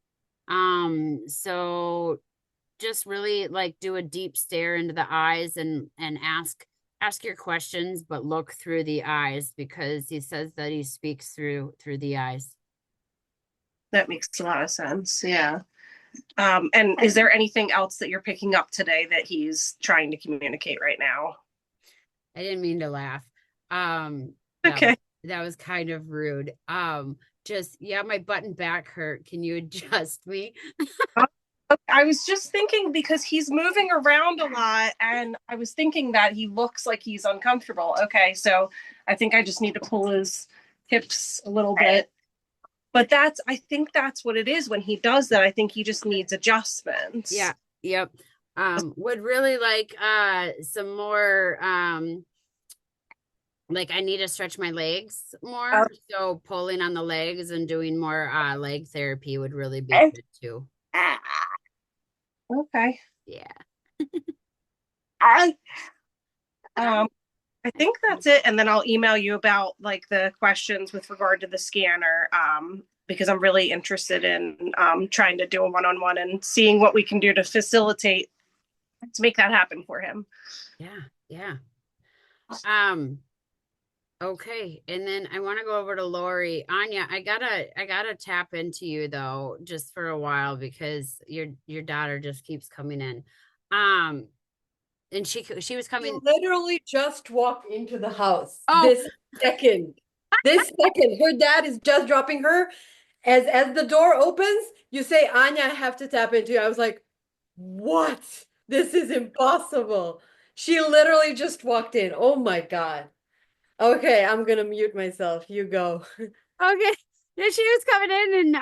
So just really like do a deep stare into the eyes and ask your questions, but look through the eyes, because he says that he speaks through the eyes. That makes a lot of sense. Yeah. And is there anything else that you're picking up today that he's trying to communicate right now? I didn't mean to laugh. Okay. That was kind of rude. My button back hurt. Can you adjust me? I was just thinking, because he's moving around a lot, and I was thinking that he looks like he's uncomfortable. Okay, so I think I just need to pull his hips a little bit. But I think that's what it is when he does that. I think he just needs adjustments. Yeah. Yep. Would really like some more like I need to stretch my legs more. So pulling on the legs and doing more leg therapy would really be good too. Okay. Yeah. I think that's it. And then I'll email you about like the questions with regard to the scanner. Because I'm really interested in trying to do a one-on-one and seeing what we can do to facilitate to make that happen for him. Yeah. Yeah. Okay, and then I want to go over to Lori. Anya, I gotta tap into you though, just for a while because your daughter just keeps coming in. And she was She coming. literally just walked into the house Oh, this second. This second, her dad is just dropping her. As the door opens, you say, Anya, I have to tap into you. I was like, what? This is impossible. She literally just walked in. Oh my God. Okay, I'm gonna mute myself. You go. okay. Yeah, she was coming in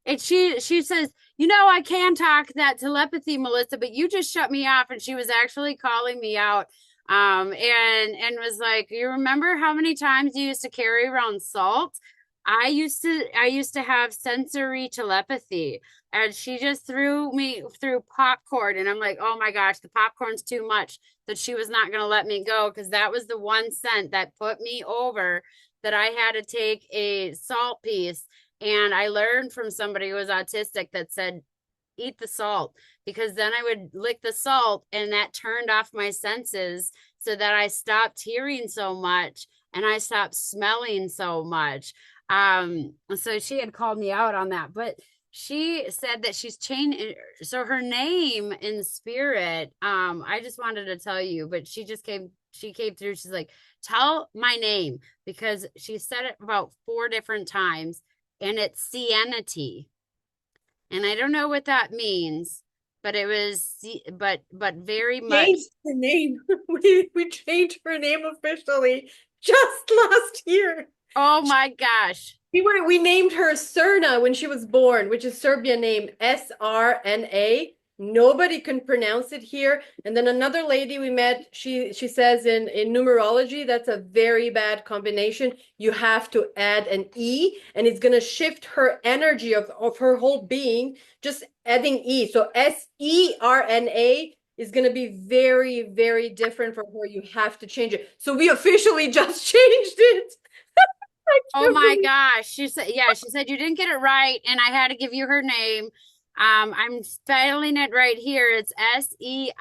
and she says, you know, I can talk that telepathy, Melissa, but you just shut me off. And she was actually calling me out. And was like, you remember how many times you used to carry around salt? I used to have sensory telepathy. And she just threw me through popcorn. And I'm like, oh my gosh, the popcorn's too much. That she was not going to let me go because that was the 1 cent that put me over, that I had to take a salt piece. And I learned from somebody who was autistic that said, eat the salt, because then I would lick the salt and that turned off my senses so that I stopped hearing so much and I stopped smelling so much. So she had called me out on that, but she said that she's changed. So her name in spirit, I just wanted to tell you, but she came through. She's like, tell my name, because she said it about 4 different times and it's Cianity. And I don't know what that means, but it was, but very much. Changed her name. We changed her name officially just last year. Oh my gosh. We named her Srna when she was born, which is Serbian name, Srna. Nobody can pronounce it here. And then another lady we met, she says in numerology, that's a very bad combination. You have to add an E, and it's gonna shift her energy of her whole being, just adding E. So Serna is gonna be very, very different from her. You have to change it. So we officially just changed it. Oh my gosh. She said, yeah, she said you didn't get it right, and I had to give you her name. I'm spelling it right here. It's Seintty.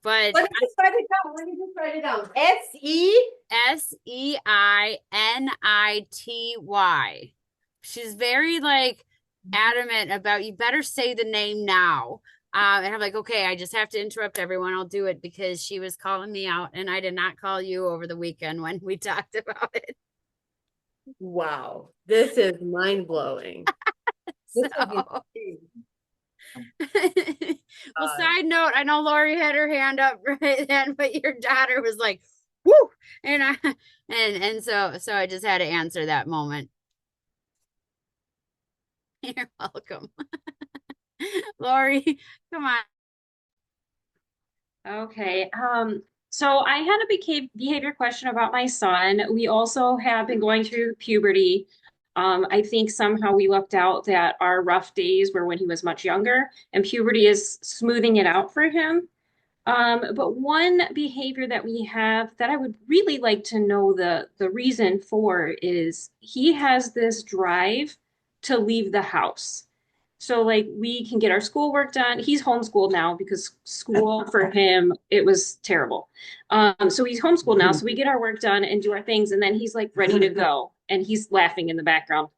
But Let me just write it down. Let me just write it down. Seintty. She's very like adamant about, you better say the name now. And I'm like, okay, I just have to interrupt everyone. I'll do it because she was calling me out and I did not call you over the weekend when we talked about it. Wow, this is mind blowing. So, well, side note, I know Lori had her hand up right then, but your daughter was like, "Woo!" and so I just had to answer that moment. You're welcome, Lori. Come on. Okay. So I had a behavior question about my son. We also have been going through puberty. I think somehow we lucked out that our rough days were when he was much younger, and puberty is smoothing it out for him. But one behavior that we have that I would really like to know the reason for is he has this drive to leave the house. So like we can get our schoolwork done. He's homeschooled now because school for him, it was terrible. So he's homeschooled now. So we get our work done and do our things. And then he's like ready to go. And he's laughing in the background.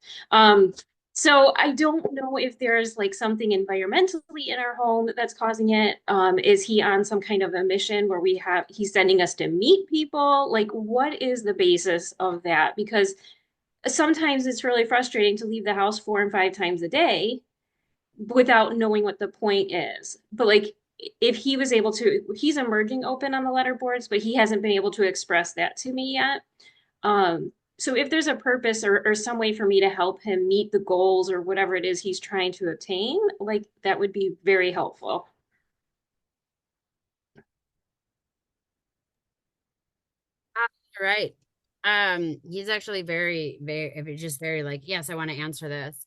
So I don't know if there's like something environmentally in our home that's causing it. Is he on some kind of a mission where he's sending us to meet people? Like what is the basis of that? Because sometimes it's really frustrating to leave the house 4 and 5 times a day without knowing what the point is. But like if he was able to, he's emerging open on the letter boards, but he hasn't been able to express that to me yet. So if there's a purpose or some way for me to help him meet the goals or whatever it is he's trying to obtain, like that would be very helpful. Right. He's actually very, just very like, yes, I want to answer this.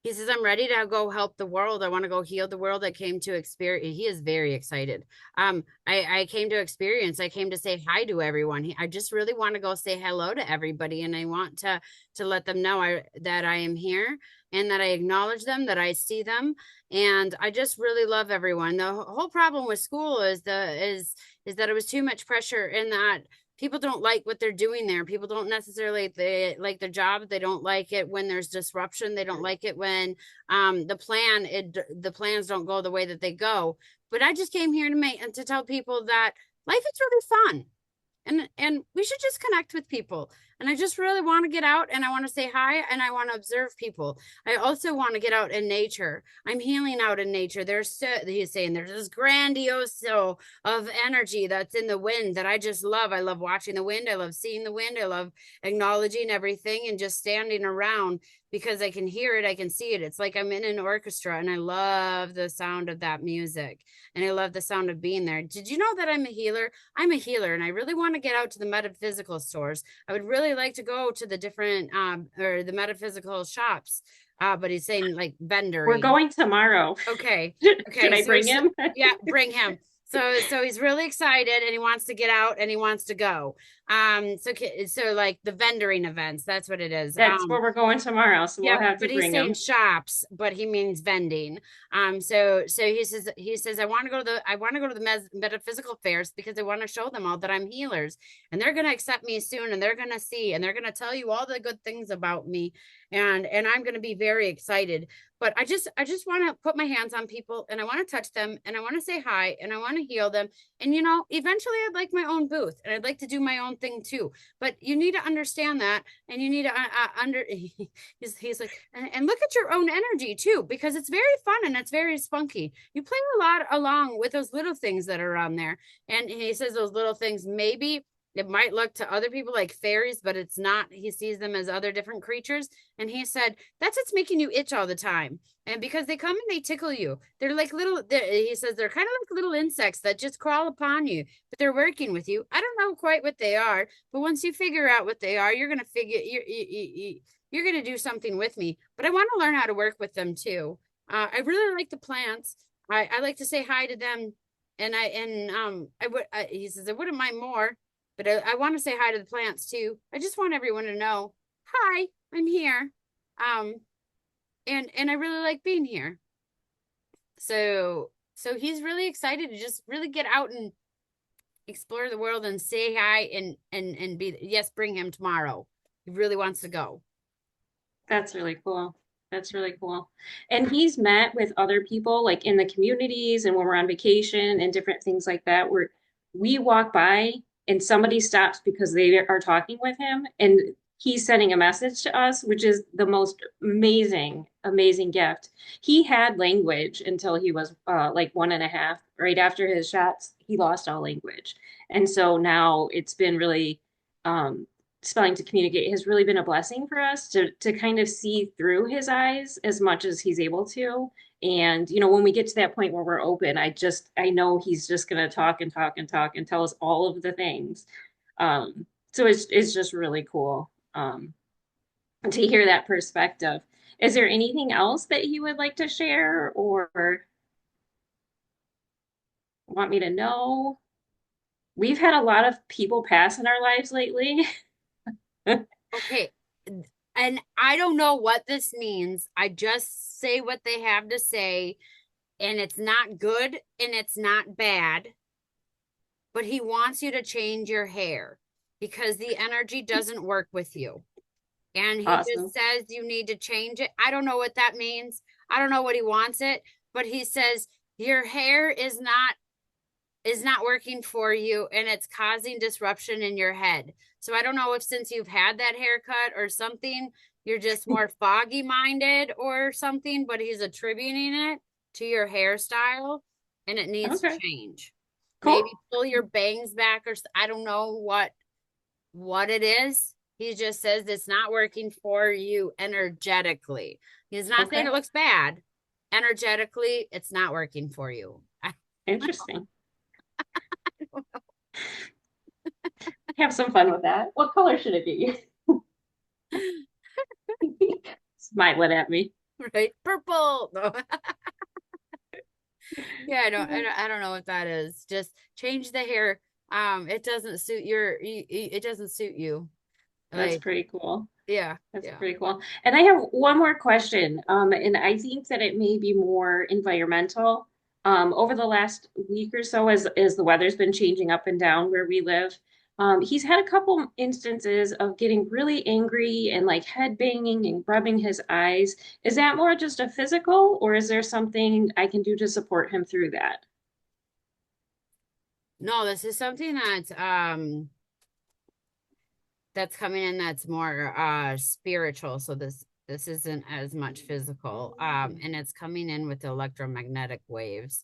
He says, I'm ready to go help the world. I want to go heal the world. I came to experience. He is very excited. I came to experience. I came to say hi to everyone. I just really want to go say hello to everybody. And I want to let them know that I am here and that I acknowledge them, that I see them. And I just really love everyone. The whole problem with school is that it was too much pressure in that people don't like what they're doing there. People don't necessarily they like their job. They don't like it when there's disruption. They don't like it when the plans don't go the way that they go. But I just came here to tell people that life is really fun. And we should just connect with people. And I just really want to get out and I want to say hi and I want to observe people. I also want to get out in nature. I'm healing out in nature. He's saying there's this grandiose of energy that's in the wind that I just love. I love watching the wind. I love seeing the wind. I love acknowledging everything and just standing around because I can hear it. I can see it. It's like I'm in an orchestra and I love the sound of that music. And I love the sound of being there. Did you know that I'm a healer? I'm a healer and I really want to get out to the metaphysical stores. I would really like to go to the different or the metaphysical shops. But he's saying like vendor. We're going tomorrow. Okay. Should I bring him? Yeah, bring him. So he's really excited and he wants to get out and he wants to go. So like the vendoring events, that's what it is. That's where we're going tomorrow. So we'll have to but bring he's saying him. shops, but he means vending. So he says I want to go to the metaphysical fairs because I want to show them all that I'm healers and they're going to accept me soon and they're going to see and they're going to tell you all the good things about me and I'm going to be very excited. But I just want to put my hands on people and I want to touch them and I want to say hi and I want to heal them. And eventually I'd like my own booth and I'd like to do my own thing too. But you need to understand that and you need to he's like and look at your own energy too because it's very fun and it's very spunky. You play a lot along with those little things that are on there. And he says those little things maybe it might look to other people like fairies, but it's not. He sees them as other different creatures. And he said, that's what's making you itch all the time. And because they come and they tickle you, they're like he says, they're kind of like little insects that just crawl upon you, but they're working with you. I don't know quite what they are, but once you figure out what they are, you're going to you're going to do something with me. But I want to learn how to work with them too. I really like the plants. I like to say hi to them. And he says, I wouldn't mind more. But I want to say hi to the plants too. I just want everyone to know, hi, I'm here. And I really like being here. So he's really excited to just really get out and explore the world and say hi and yes, bring him tomorrow. He really wants to go. That's really cool. That's really cool. And he's met with other people like in the communities and when we're on vacation and different things like that, where we walk by and somebody stops because they are talking with him and he's sending a message to us, which is the most amazing, amazing gift. He had language until he was like 1.5. Right after his shots, he lost all language. And so now it's been really spelling to communicate has really been a blessing for us to kind of see through his eyes as much as he's able to. And when we get to that point where we're open, I know he's just going to talk and talk and talk and tell us all of the things. So it's just really cool to hear that perspective. Is there anything else that you would like to share or want me to know? We've had a lot of people pass in our lives lately. Okay. And I don't know what this means. I just say what they have to say, and it's not good and it's not bad. But he wants you to change your hair because the energy doesn't work with you. And he just says you need to change it. I don't know what that means. I don't know what he wants it, but he says your hair is not working for you and it's causing disruption in your head. So I don't know if since you've had that haircut or something, you're just more foggy minded or something, but he's attributing it to your hairstyle and it needs to change. Cool. Maybe pull your bangs back or I don't know what what it is. He just says it's not working for you energetically. He's not saying Okay. it looks bad. Energetically, it's not working for you. Interesting. Have some fun with that. What color should it be? Smiling at me. Right? Purple. No. Yeah, I don't know what that is. Just change the hair. It doesn't suit it doesn't suit you. That's Like, pretty cool. yeah, That's yeah. pretty cool. And I have one more question. And I think that it may be more environmental. Over the last week or so, as the weather's been changing up and down where we live, he's had a couple instances of getting really angry and like head banging and rubbing his eyes. Is that more just a physical, or is there something I can do to support him through that? No, this is something that's coming in that's more spiritual. So this isn't as much physical. And it's coming in with electromagnetic waves.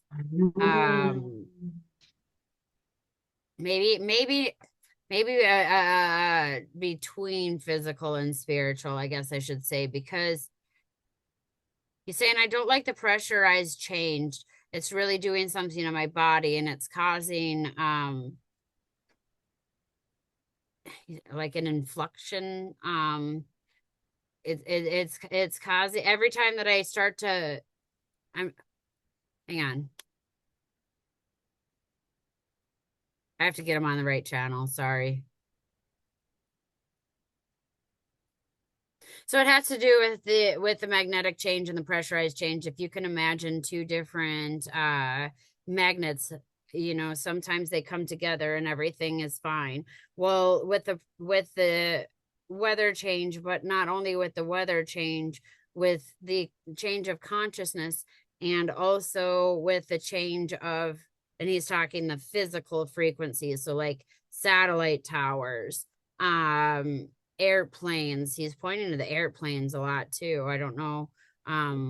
Um maybe between physical and spiritual, I guess I should say, because he's saying I don't like the pressurized change. It's really doing something to my body, and it's causing like an inflection. It's causing every time that I start to I'm hang on. I have to get him on the right channel. Sorry. So it has to do with the magnetic change and the pressurized change. If you can imagine two different magnets, you know, sometimes they come together and everything is fine. Well, with the weather change, but not only with the weather change, with the change of consciousness, and also with the change of, and he's talking the physical frequencies, so like satellite towers, airplanes. He's pointing to the airplanes a lot too. I don't know.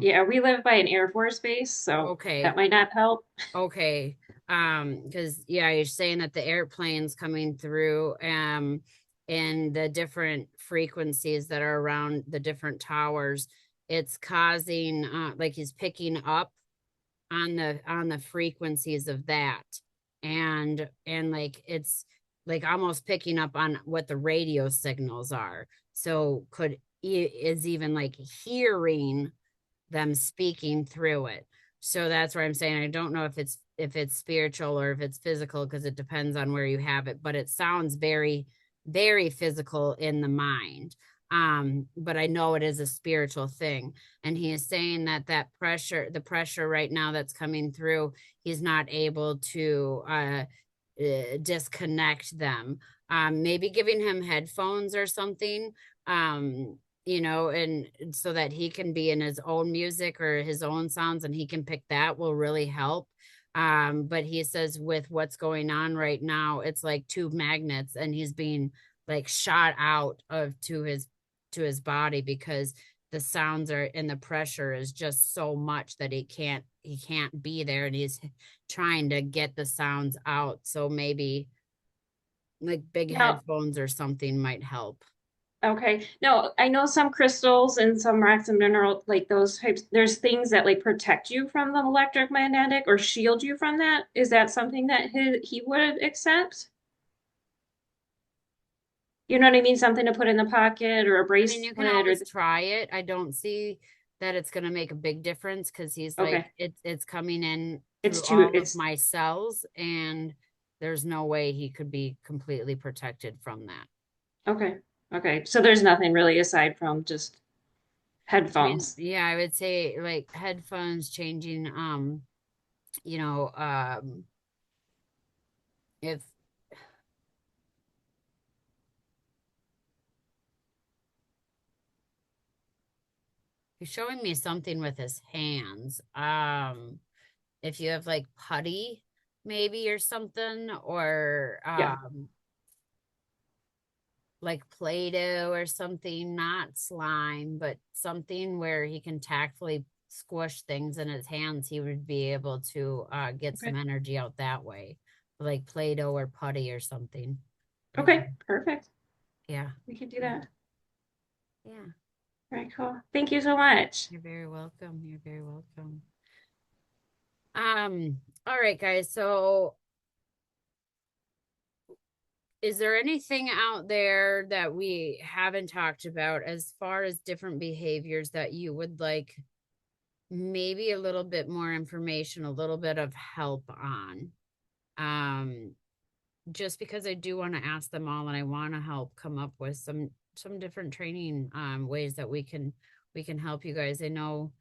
Yeah, we live by an Air Force base, so Okay. that might not help. Okay. Because yeah, you're saying that the airplanes coming through and the different frequencies that are around the different towers, it's causing like he's picking up on the frequencies of that. And like it's like almost picking up on what the radio signals are. So is even like hearing them speaking through it. So that's where I'm saying I don't know if it's spiritual or if it's physical, because it depends on where you have it, but it sounds very, very physical in the mind. But I know it is a spiritual thing. And he is saying that the pressure right now that's coming through, he's not able to disconnect them. Maybe giving him headphones or something. You know, and so that he can be in his own music or his own sounds and he can pick that will really help. But he says with what's going on right now, it's like two magnets and he's being like shot out of to his body because the sounds are and the pressure is just so much that he can't be there, and he's trying to get the sounds out. So maybe like big Now, headphones or something might help. okay. No, I know some crystals and some rocks and mineral, like those types, there's things that like protect you from the electromagnetic or shield you from that. Is that something that he would accept? You know what I mean? Something to put in the pocket or a I mean, you can bracelet or always try it. I don't see that it's going to make a big difference because he's like, okay. it's coming in It's through too all of it's my cells, and there's no way he could be completely protected from that. okay. Okay. So there's nothing really aside from just I mean, headphones. yeah, I would say like headphones changing, you know, if he's showing me something with his hands, if you have like putty maybe or something, or Yeah. like Play-Doh or something, not slime, but something where he can tactfully squish things in his hands, he would be able to get Okay. some energy out that way. Like Play-Doh or putty or something. Okay. Perfect. Yeah. We can do that. Yeah. All right, cool. Thank you so much. You're very welcome. You're very welcome. All right, guys. So is there anything out there that we haven't talked about as far as different behaviors that you would like maybe a little bit more information, a little bit of help on? Just because I do want to ask them all and I want to help come up with some different training ways that we can help you guys. I know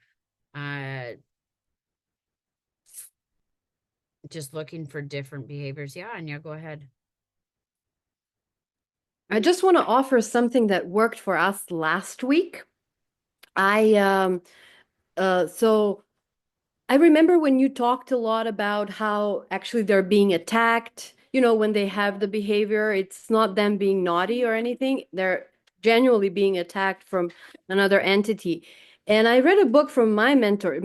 just looking for different behaviors. Yeah, Anya, go ahead. I just want to offer something that worked for us last week. So I remember when you talked a lot about how actually they're being attacked, when they have the behavior, it's not them being naughty or anything. They're genuinely being attacked from another entity. And I read a book from my mentor,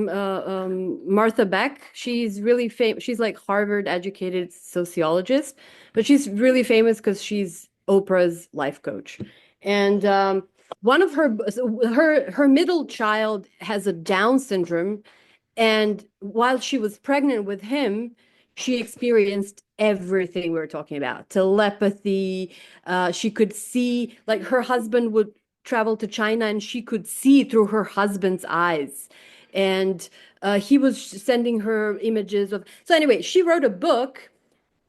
Martha Beck. She's really famous. She's like Harvard educated sociologist, but she's really famous because she's Oprah's life coach. And one of her middle child has a Down syndrome, and while she was pregnant with him, she experienced everything we were talking about. Telepathy. She could see, like her husband would travel to China and she could see through her husband's eyes. And he was sending her images of. So anyway, she wrote a book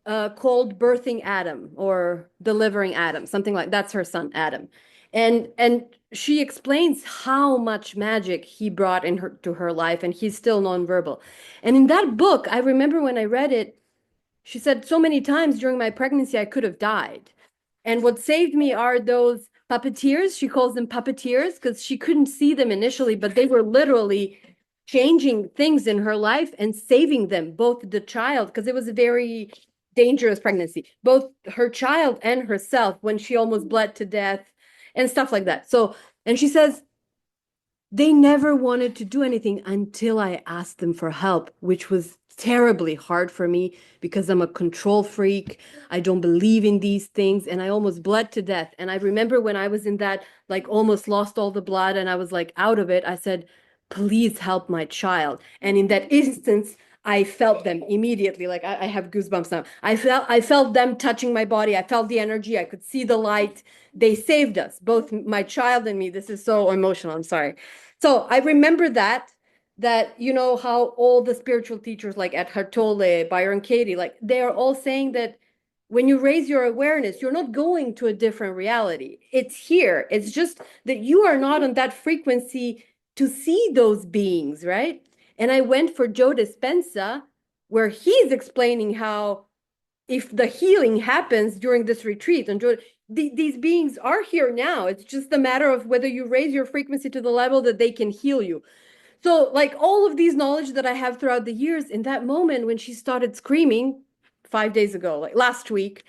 called Birthing Adam or Delivering Adam, something like that's her son Adam. And she explains how much magic he brought in her to her life, and he's still nonverbal. And in that book, I remember when I read it, she said so many times during my pregnancy I could have died. And what saved me are those puppeteers. She calls them puppeteers because she couldn't see them initially, but they were literally changing things in her life and saving them, both the child, because it was a very dangerous pregnancy, both her child and herself when she almost bled to death and stuff like that. So, and she says, they never wanted to do anything until I asked them for help, which was terribly hard for me because I'm a control freak. I don't believe in these things, and I almost bled to death. And I remember when I was in that, like almost lost all the blood and I was like out of it, I said, please help my child. And in that instance, I felt them immediately. Like I have goosebumps now. I felt them touching my body. I felt the energy. I could see the light. They saved us, both my child and me. This is so emotional. I'm sorry. So I remember that you know how all the spiritual teachers like Eckhart Tolle, Byron Katie, like they are all saying that when you raise your awareness, you're not going to a different reality. It's here. It's just that you are not on that frequency to see those beings, right? And I went for Joe Dispenza, where he's explaining how if the healing happens during this retreat, and these beings are here now. It's just a matter of whether you raise your frequency to the level that they can heal you. So, like all of these knowledge that I have throughout the years, in that moment when she started screaming 5 days ago, like last week,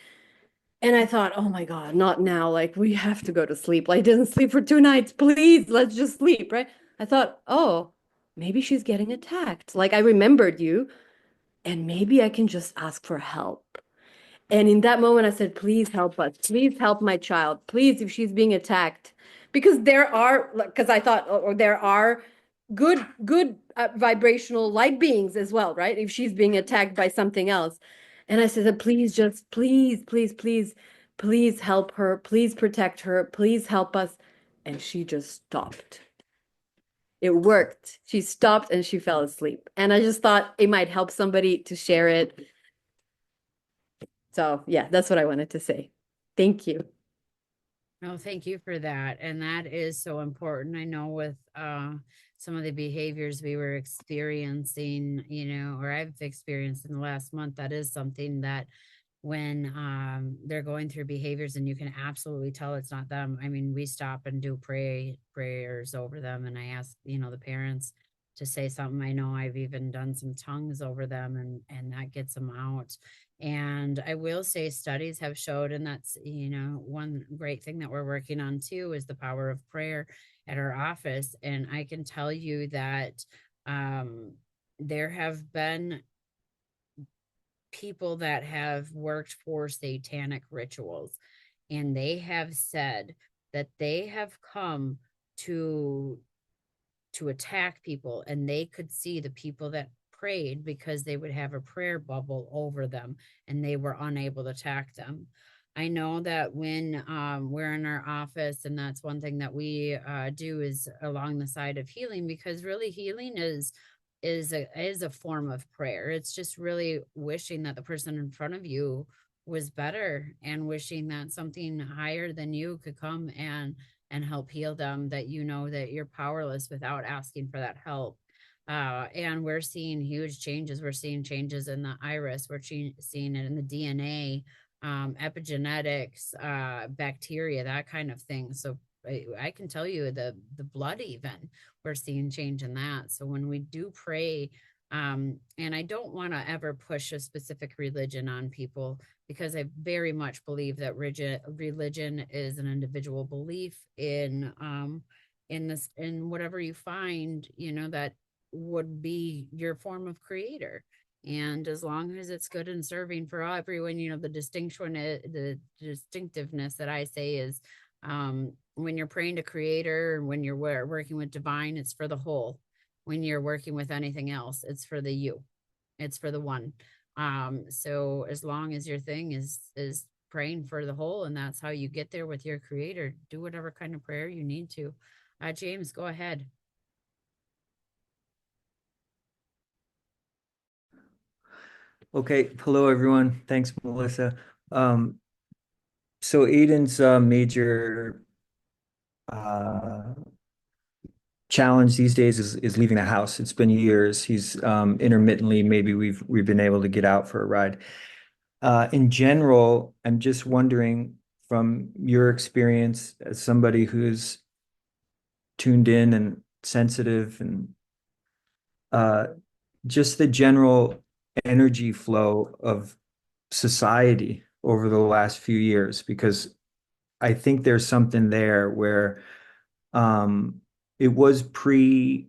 and I thought, oh my God, not now. Like, we have to go to sleep. Like, I didn't sleep for 2 nights. Please, let's just sleep, right? I thought, oh, maybe she's getting attacked. Like, I remembered you, and maybe I can just ask for help. And in that moment, I said, please help us. Please help my child. Please, if she's being attacked. Because there are, because I thought, or there are good vibrational light beings as well, right? If she's being attacked by something else. And I said, please, just please help her. Please protect her. Please help us. And she just stopped. It worked. She stopped and she fell asleep. And I just thought it might help somebody to share it. So yeah, that's what I wanted to say. Thank you. No, thank you for that. And that is so important. I know with some of the behaviors we were experiencing, or I've experienced in the last month, that is something that when they're going through behaviors and you can absolutely tell it's not them. I mean, we stop and do prayers over them, and I ask, the parents to say something. I know I've even done some tongues over them, and that gets them out. And I will say studies have showed, and that's, one great thing that we're working on too, is the power of prayer at our office. And I can tell you that there have been people that have worked for satanic rituals, and they have said that they have come to attack people, and they could see the people that prayed because they would have a prayer bubble over them and they were unable to attack them. I know that when we're in our office, and that's one thing that we do is along the side of healing, because really healing is a form of prayer. It's just really wishing that the person in front of you was better, and wishing that something higher than you could come and help heal them, that you know that you're powerless without asking for that help. And we're seeing huge changes. We're seeing changes in the iris. We're seeing it in the DNA, epigenetics, bacteria, that kind of thing. So I can tell you the blood even, we're seeing change in that. So when we do pray, and I don't want to ever push a specific religion on people, because I very much believe that religion is an individual belief in this, in whatever you find, you know, that would be your form of creator. And as long as it's good and serving for everyone, you know, the distinctiveness that I say is, when you're praying to creator, when you're working with divine, it's for the whole. When you're working with anything else, it's for the you, it's for the one. So as long as your thing is praying for the whole, and that's how you get there with your creator, do whatever kind of prayer you need to. James, go ahead. Okay, hello everyone. Thanks, Melissa. So Aiden's major challenge these days is leaving the house. It's been years. He's intermittently, maybe we've been able to get out for a ride. In general, I'm just wondering, from your experience as somebody who's tuned in and sensitive, and just the general energy flow of society over the last few years, because I think there's something there where it was pre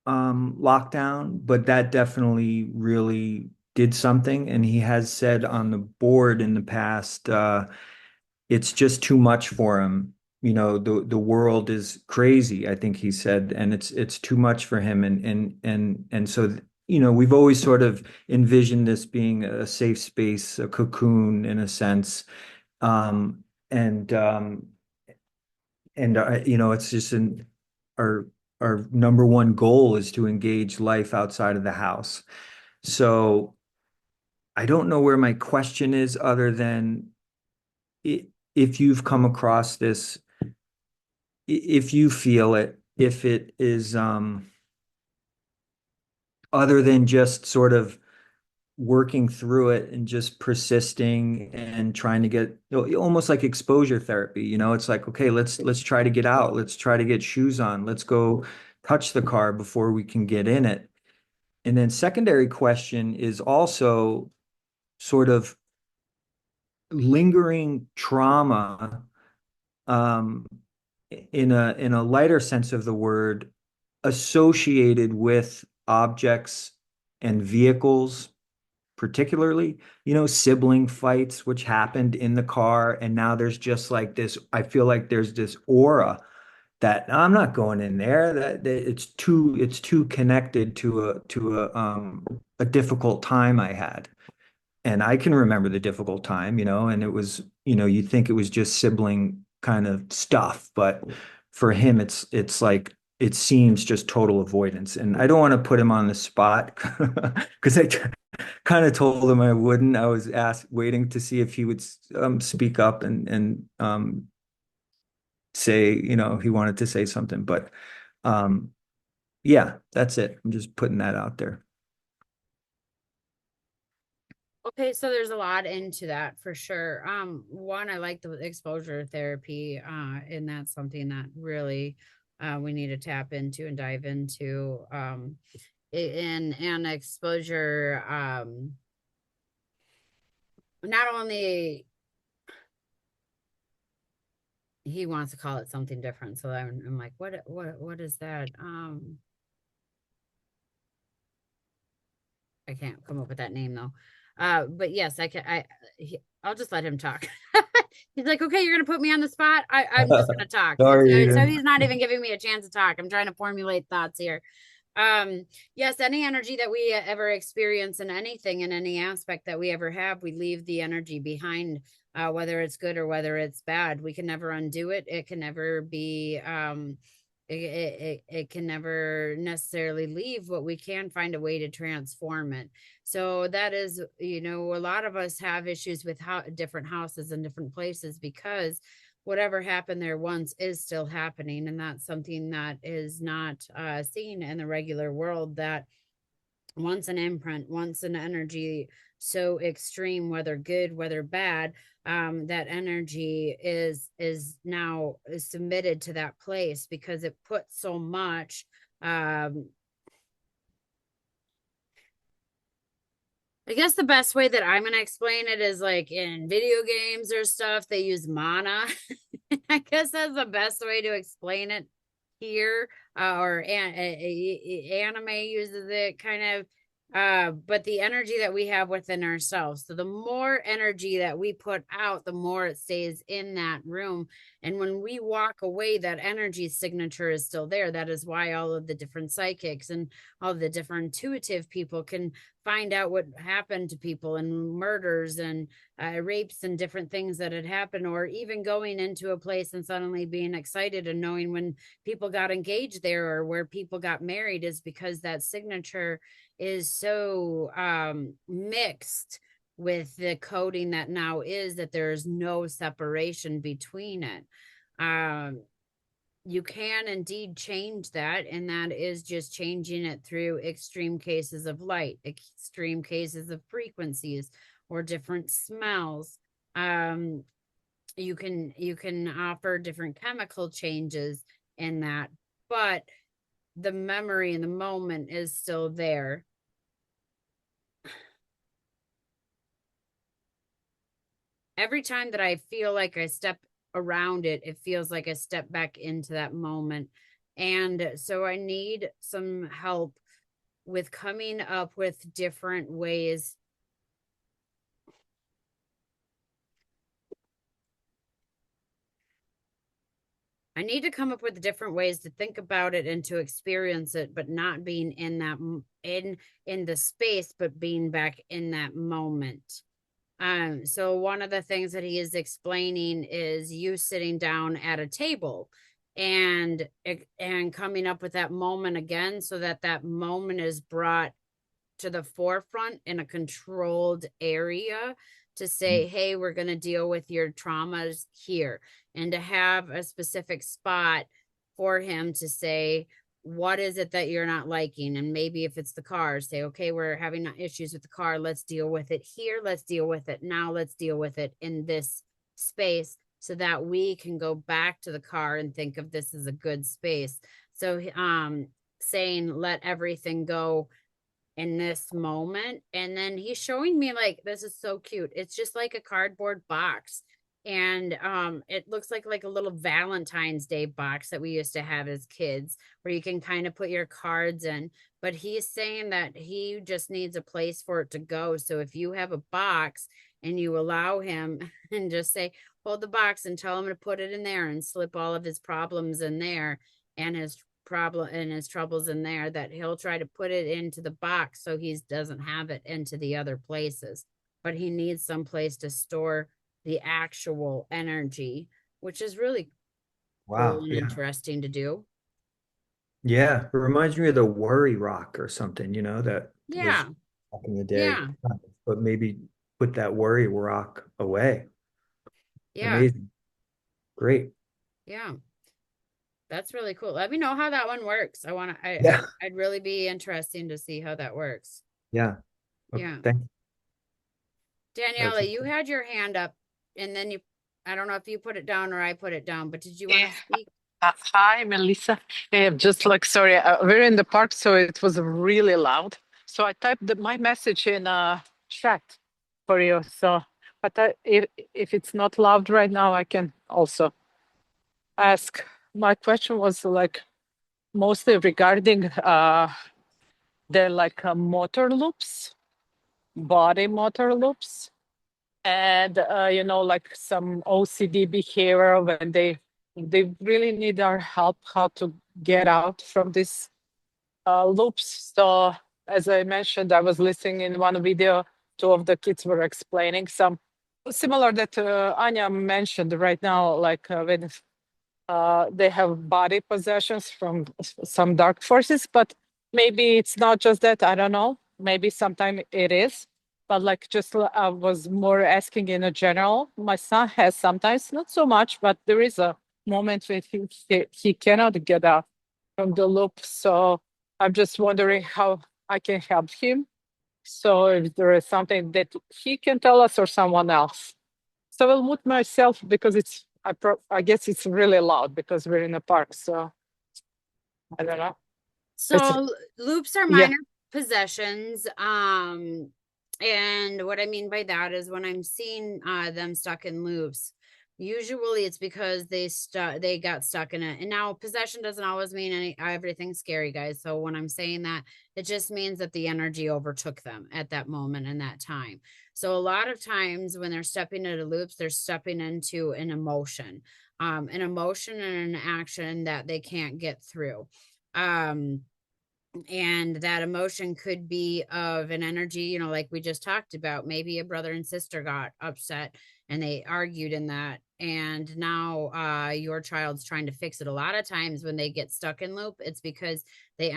lockdown, but that definitely really did something. And he has said on the board in the past, it's just too much for him. You know, the world is crazy, I think he said, and it's too much for him. And so, you know, we've always sort of envisioned this being a safe space, a cocoon in a sense. Um, and you know, it's just our our number one goal is to engage life outside of the house. So I don't know where my question is, other than if you've come across this, if you feel it, if it is other than just sort of working through it and just persisting and trying to get, you know, almost like exposure therapy. You know, it's like, okay, let's try to get out, let's try to get shoes on, let's go touch the car before we can get in it. And then secondary question is also sort of lingering trauma, um, in a lighter sense of the word, associated with objects and vehicles, particularly, you know, sibling fights, which happened in the car. And now there's just like this, I feel like there's this aura that I'm not going in there, that it's too connected to a difficult time I had. And I can remember the difficult time, you know, and it was, you know, you think it was just sibling kind of stuff, but for him, it's like, it seems just total avoidance. And I don't want to put him on the spot because I kind of told him I wouldn't. I was waiting to see if he would speak up and say, you know, he wanted to say something. But yeah, that's it. I'm just putting that out there. Okay, so there's a lot into that for sure. One, I like the exposure therapy, and that's something that really we need to tap into and dive into. And exposure, not only he wants to call it something different, so I'm like, what is that? I can't come up with that name though. But yes, I can. I'll just let him talk. He's like, okay, you're gonna put me on the spot. I'm just gonna talk. Sorry, So Eden. he's not even giving me a chance to talk. I'm trying to formulate thoughts here. Yes, any energy that we ever experience in anything, in any aspect that we ever have, we leave the energy behind, whether it's good or whether it's bad. We can never undo it. It can never be, it can never necessarily leave, but we can find a way to transform it. So that is, you know, a lot of us have issues with how different houses and different places because whatever happened there once is still happening. And that's something that is not seen in the regular world, that once an imprint, once an energy so extreme, whether good, whether bad, that energy is now submitted to that place because it puts so much I guess the best way that I'm going to explain it is like in video games or stuff, they use mana. I guess that's the best way to explain it here. Anime uses it kind of. But the energy that we have within ourselves. So the more energy that we put out, the more it stays in that room. And when we walk away, that energy signature is still there. That is why all of the different psychics and all of the different intuitive people can find out what happened to people and murders and rapes and different things that had happened, or even going into a place and suddenly being excited and knowing when people got engaged there or where people got married is because that signature is so mixed with the coding that now is that there's no separation between it. You can indeed change that, and that is just changing it through extreme cases of light, extreme cases of frequencies, or different smells. You can offer different chemical changes in that, but the memory in the moment is still there. Every time that I feel like I step around it, it feels like I step back into that moment. And so I need some help with coming up with different ways. I need to come up with different ways to think about it and to experience it, but not being in that in the space, but being back in that moment. So one of the things that he is explaining is you sitting down at a table and coming up with that moment again, so that that moment is brought to the forefront in a controlled area to say, hey, we're going to deal with your traumas here, and to have a specific spot for him to say, what is it that you're not liking? And maybe if it's the car, say, okay, we're having issues with the car. Let's deal with it here. Let's deal with it now. Let's deal with it in this space so that we can go back to the car and think of this as a good space. So, saying, let everything go in this moment. And then he's showing me, like, this is so cute. It's just like a cardboard box. And it looks like a little Valentine's Day box that we used to have as kids, where you can kind of put your cards in. But he's saying that he just needs a place for it to go. So if you have a box and you allow him and just say, hold the box and tell him to put it in there and slip all of his problems in there and his troubles in there, that he'll try to put it into the box so he doesn't have it into the other places. But he needs some place to store the actual energy, which is really cool Wow. and Yeah. interesting to do. Yeah. It reminds me of the worry rock or something, that was Yeah. back in the day. Yeah. But maybe put that worry rock away. Yeah. Amazing. Great. Yeah. That's really cool. Let me know how that one works. Yeah. I'd really be interesting to see how that works. Yeah. Okay, Yeah. thank you. Daniela, you had your hand up, and then I don't know if you put it down or I put it down, but did you want to speak? Hi, Melissa. Just like, sorry, we're in the park, so it was really loud. So I typed my message in chat for you. So, but if it's not loud right now, I can also ask. My question was like mostly regarding the like motor loops, body motor loops. and like some OCD behavior when they really need our help how to get out from this loops. So as I mentioned, I was listening in one video, two of the kids were explaining some similar that Anya mentioned right now, like when they have body possessions from some dark forces, but maybe it's not just that. I don't know. Maybe sometime it is, but like just I was more asking in a general. My son has sometimes, not so much, but there is a moment when he cannot get out from the loop. So I'm just wondering how I can help him. So if there is something that he can tell us or someone else. So I'll mute myself because I guess it's really loud because we're in a park. So I don't know. So loops are Yeah. minor possessions. And what I mean by that is when I'm seeing them stuck in loops, usually it's because they got stuck in it. And now possession doesn't always mean everything scary, guys. So when I'm saying that, it just means that the energy overtook them at that moment and that time. So a lot of times when they're stepping into loops, they're stepping into an emotion and an action that they can't get through. And that emotion could be of an energy, like we just talked about. Maybe a brother and sister got upset and they argued in that, and now your child's trying to fix it. A lot of times when they get stuck in loop, it's because they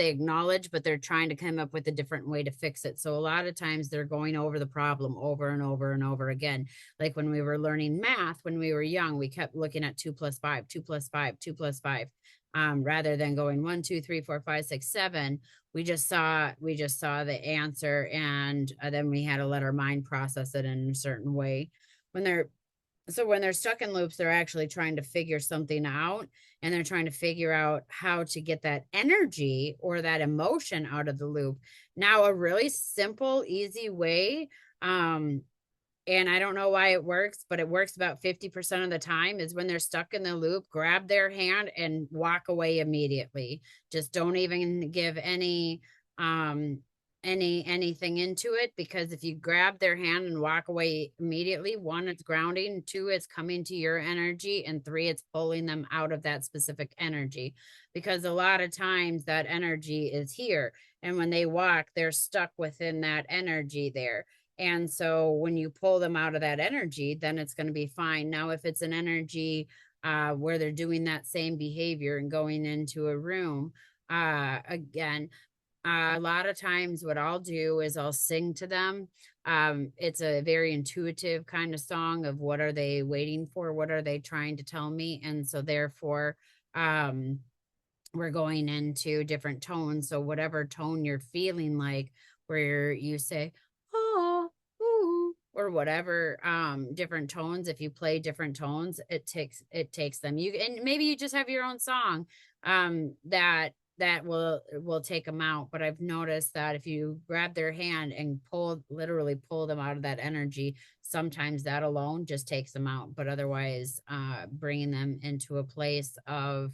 acknowledge, but they're trying to come up with a different way to fix it. So a lot of times they're going over the problem over and over and over again. Like when we were learning math when we were young, we kept looking at 2 plus 5, 2 plus 5, 2 plus 5. Rather than going 1, 2, 3, 4, 5, 6, 7, we just saw the answer, and then we had to let our mind process it in a certain way. When they're stuck in loops, they're actually trying to figure something out, and they're trying to figure out how to get that energy or that emotion out of the loop. Now, a really simple, easy way, and I don't know why it works, but it works about 50% of the time, is when they're stuck in the loop, grab their hand and walk away immediately. Just don't even give anything into it, because if you grab their hand and walk away immediately, 1, it's grounding, 2, it's coming to your energy, and 3, it's pulling them out of that specific energy, because a lot of times that energy is here, and when they walk, they're stuck within that energy there. And so when you pull them out of that energy, then it's going to be fine. Now, if it's an energy where they're doing that same behavior and going into a room, again, a lot of times what I'll do is I'll sing to them. It's a very intuitive kind of song of what are they waiting for? What are they trying to tell me? And so therefore, we're going into different tones. So whatever tone you're feeling like, where you say, oh, ooh, or whatever, different tones. If you play different tones, it takes them. And maybe you just have your own song, that will take them out. But I've noticed that if you grab their hand and literally pull them out of that energy, sometimes that alone just takes them out. But otherwise, bringing them into a place of,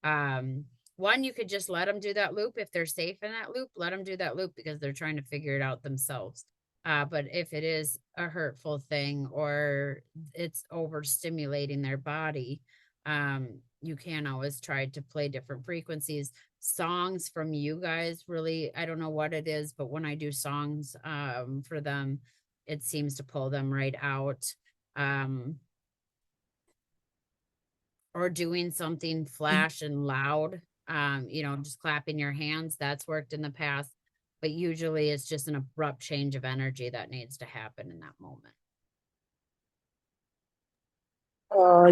one, you could just let them do that loop. If they're safe in that loop, let them do that loop, because they're trying to figure it out themselves. But if it is a hurtful thing or it's overstimulating their body, you can always try to play different frequencies. Songs from you guys, really, I don't know what it is, but when I do songs for them, it seems to pull them right out. Or doing something flash and loud, just clapping your hands, that's worked in the past. But usually it's just an abrupt change of energy that needs to happen in that moment.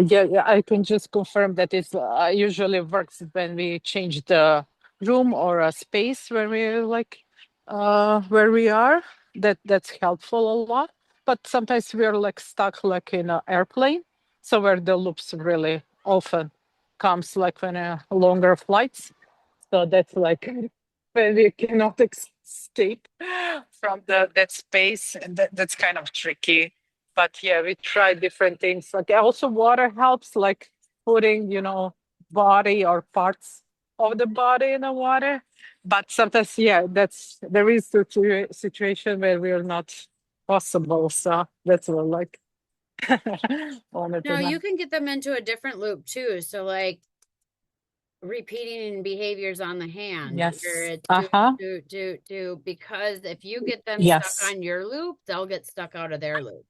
Yeah, I can just confirm that it usually works when we change the room or a space where we where we are. That's helpful a lot. But sometimes we're like stuck like in an airplane, so where the loops really often comes like when longer flights. So that's like when we cannot escape from that space, and that's kind of tricky. But yeah, we try different things. Like also water helps, like putting, body or parts of the body in the water. But sometimes, yeah, there is a situation where we are not possible. So that's what like wanted No, to know. you can get them into a different loop too. So like repeating behaviors on the hand where Yes. it's Uh-huh. do, because if you get them stuck Yes. on your loop, they'll get stuck out of their loop.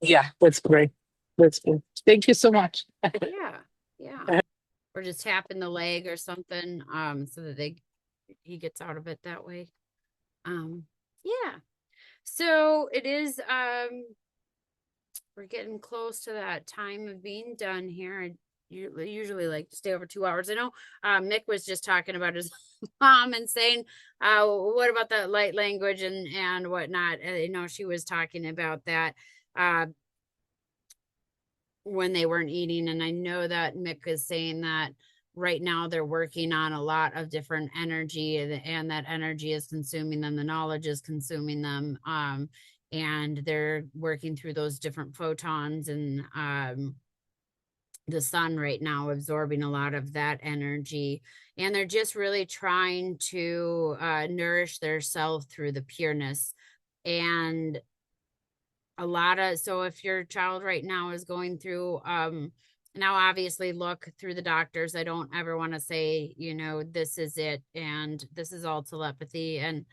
Yeah, that's great. That's good. Thank you so much. Yeah. Yeah. Or just tapping the leg or something, so that he gets out of it that way. Yeah. So it is, we're getting close to that time of being done here. I usually like to stay over 2 hours. I know Mick was just talking about his mom and saying, what about that light language and whatnot? You know, she was talking about that when they weren't eating. And I know that Mick is saying that right now they're working on a lot of different energy, and that energy is consuming them. The knowledge is consuming them. And they're working through those different photons, and the sun right now absorbing a lot of that energy, and they're just really trying to nourish their self through the pureness. And a lot of, so if your child right now is going through now obviously look through the doctors. I don't ever want to say, you know, this is it and this is all telepathy, and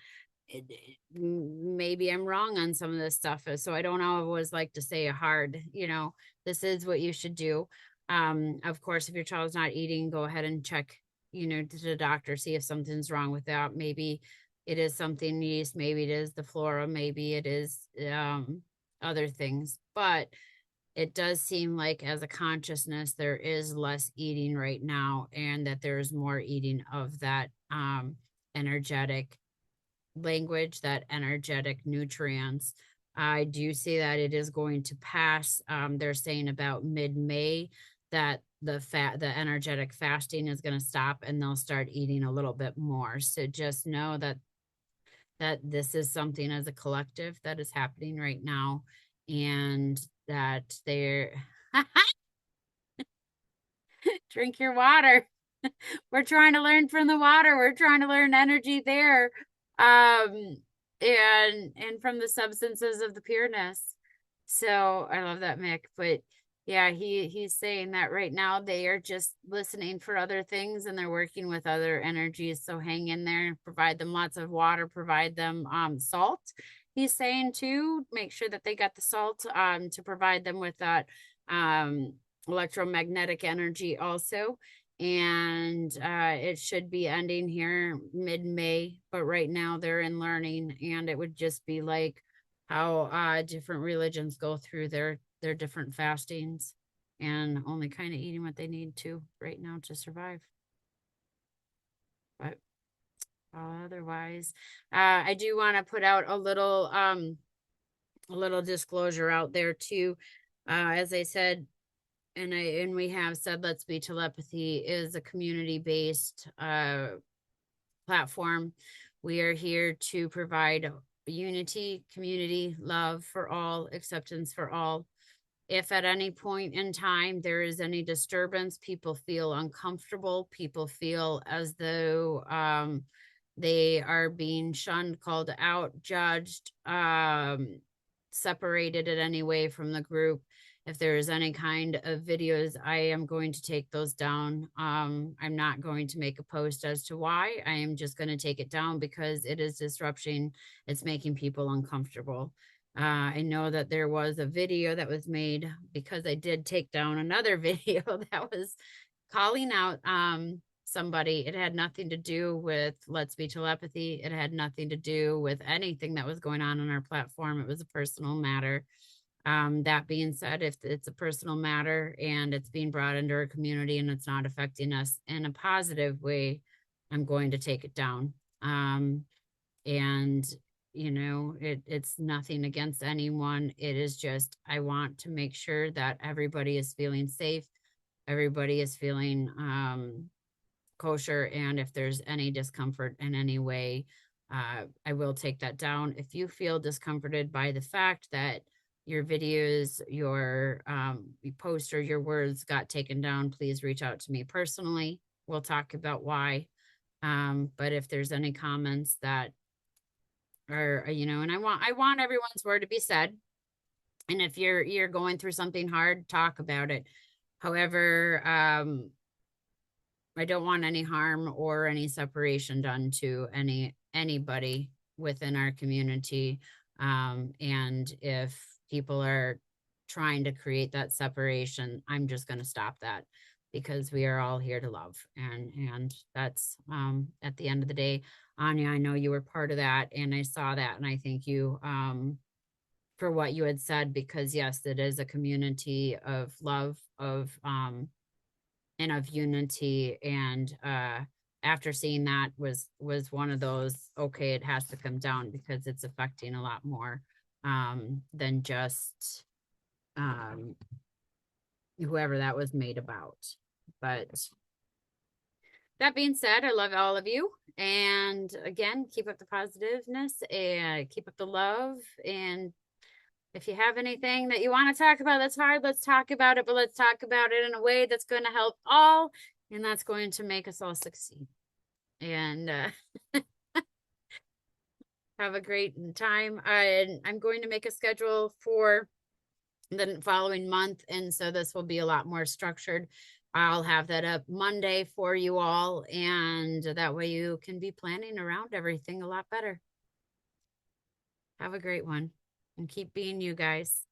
maybe I'm wrong on some of this stuff, so I don't always like to say a hard, you know, this is what you should do. Of course, if your child's not eating, go ahead and check, you know, to the doctor, see if something's wrong with that. Maybe it is something yeast, maybe it is the flora, maybe it is other things. But it does seem like as a consciousness there is less eating right now, and that there is more eating of that energetic language, that energetic nutrients. I do see that it is going to pass. They're saying about mid-May that the energetic fasting is going to stop, and they'll start eating a little bit more. So just know that this is something as a collective that is happening right now, and that they're drink your water. We're trying to learn from the water. We're trying to learn energy there. And from the substances of the pureness. So I love that, Mick. But yeah, he's saying that right now they are just listening for other things, and they're working with other energies. So hang in there, provide them lots of water, provide them salt. He's saying too, make sure that they got the salt to provide them with that electromagnetic energy also. And it should be ending here mid-May, but right now they're in learning, and it would just be like how different religions go through their different fastings, and only kind of eating what they need to right now to survive. But otherwise, I do want to put out a little disclosure out there too. As I said, and we have said, Let's Be Telepathy is a community-based platform. We are here to provide unity, community, love for all, acceptance for all. If at any point in time there is any disturbance, people feel uncomfortable, people feel as though they are being shunned, called out, judged, separated in any way from the group, if there is any kind of videos, I am going to take those down. I'm not going to make a post as to why. I am just going to take it down because it is disrupting. It's making people uncomfortable. I know that there was a video that was made, because I did take down another video that was calling out somebody. It had nothing to do with Let's Be Telepathy. It had nothing to do with anything that was going on our platform. It was a personal matter. That being said, if it's a personal matter and it's being brought into our community and it's not affecting us in a positive way, I'm going to take it down. And you know, it's nothing against anyone. It is just, I want to make sure that everybody is feeling safe. Everybody is feeling kosher. And if there's any discomfort in any way, I will take that down. If you feel discomforted by the fact that your videos, your post, or your words got taken down, please reach out to me personally. We'll talk about why. But if there's any comments that or and I want everyone's word to be said. And if you're going through something hard, talk about it. However, I don't want any harm or any separation done to anybody within our community. And if people are trying to create that separation, I'm just going to stop that, because we are all here to love. And that's at the end of the day, Anya, I know you were part of that, and I saw that, and I thank you for what you had said, because yes, it is a community of love, of and of unity. And after seeing that was one of those, okay, it has to come down, because it's affecting a lot more than just whoever that was made about. But that being said, I love all of you, and again, keep up the positiveness and keep up the love. And if you have anything that you want to talk about that's hard, let's talk about it, but let's talk about it in a way that's going to help all, and that's going to make us all succeed. And have a great time. I'm going to make a schedule for the following month, and so this will be a lot more structured. I'll have that up Monday for you all, and that way you can be planning around everything a lot better. Have a great one, and keep being you guys.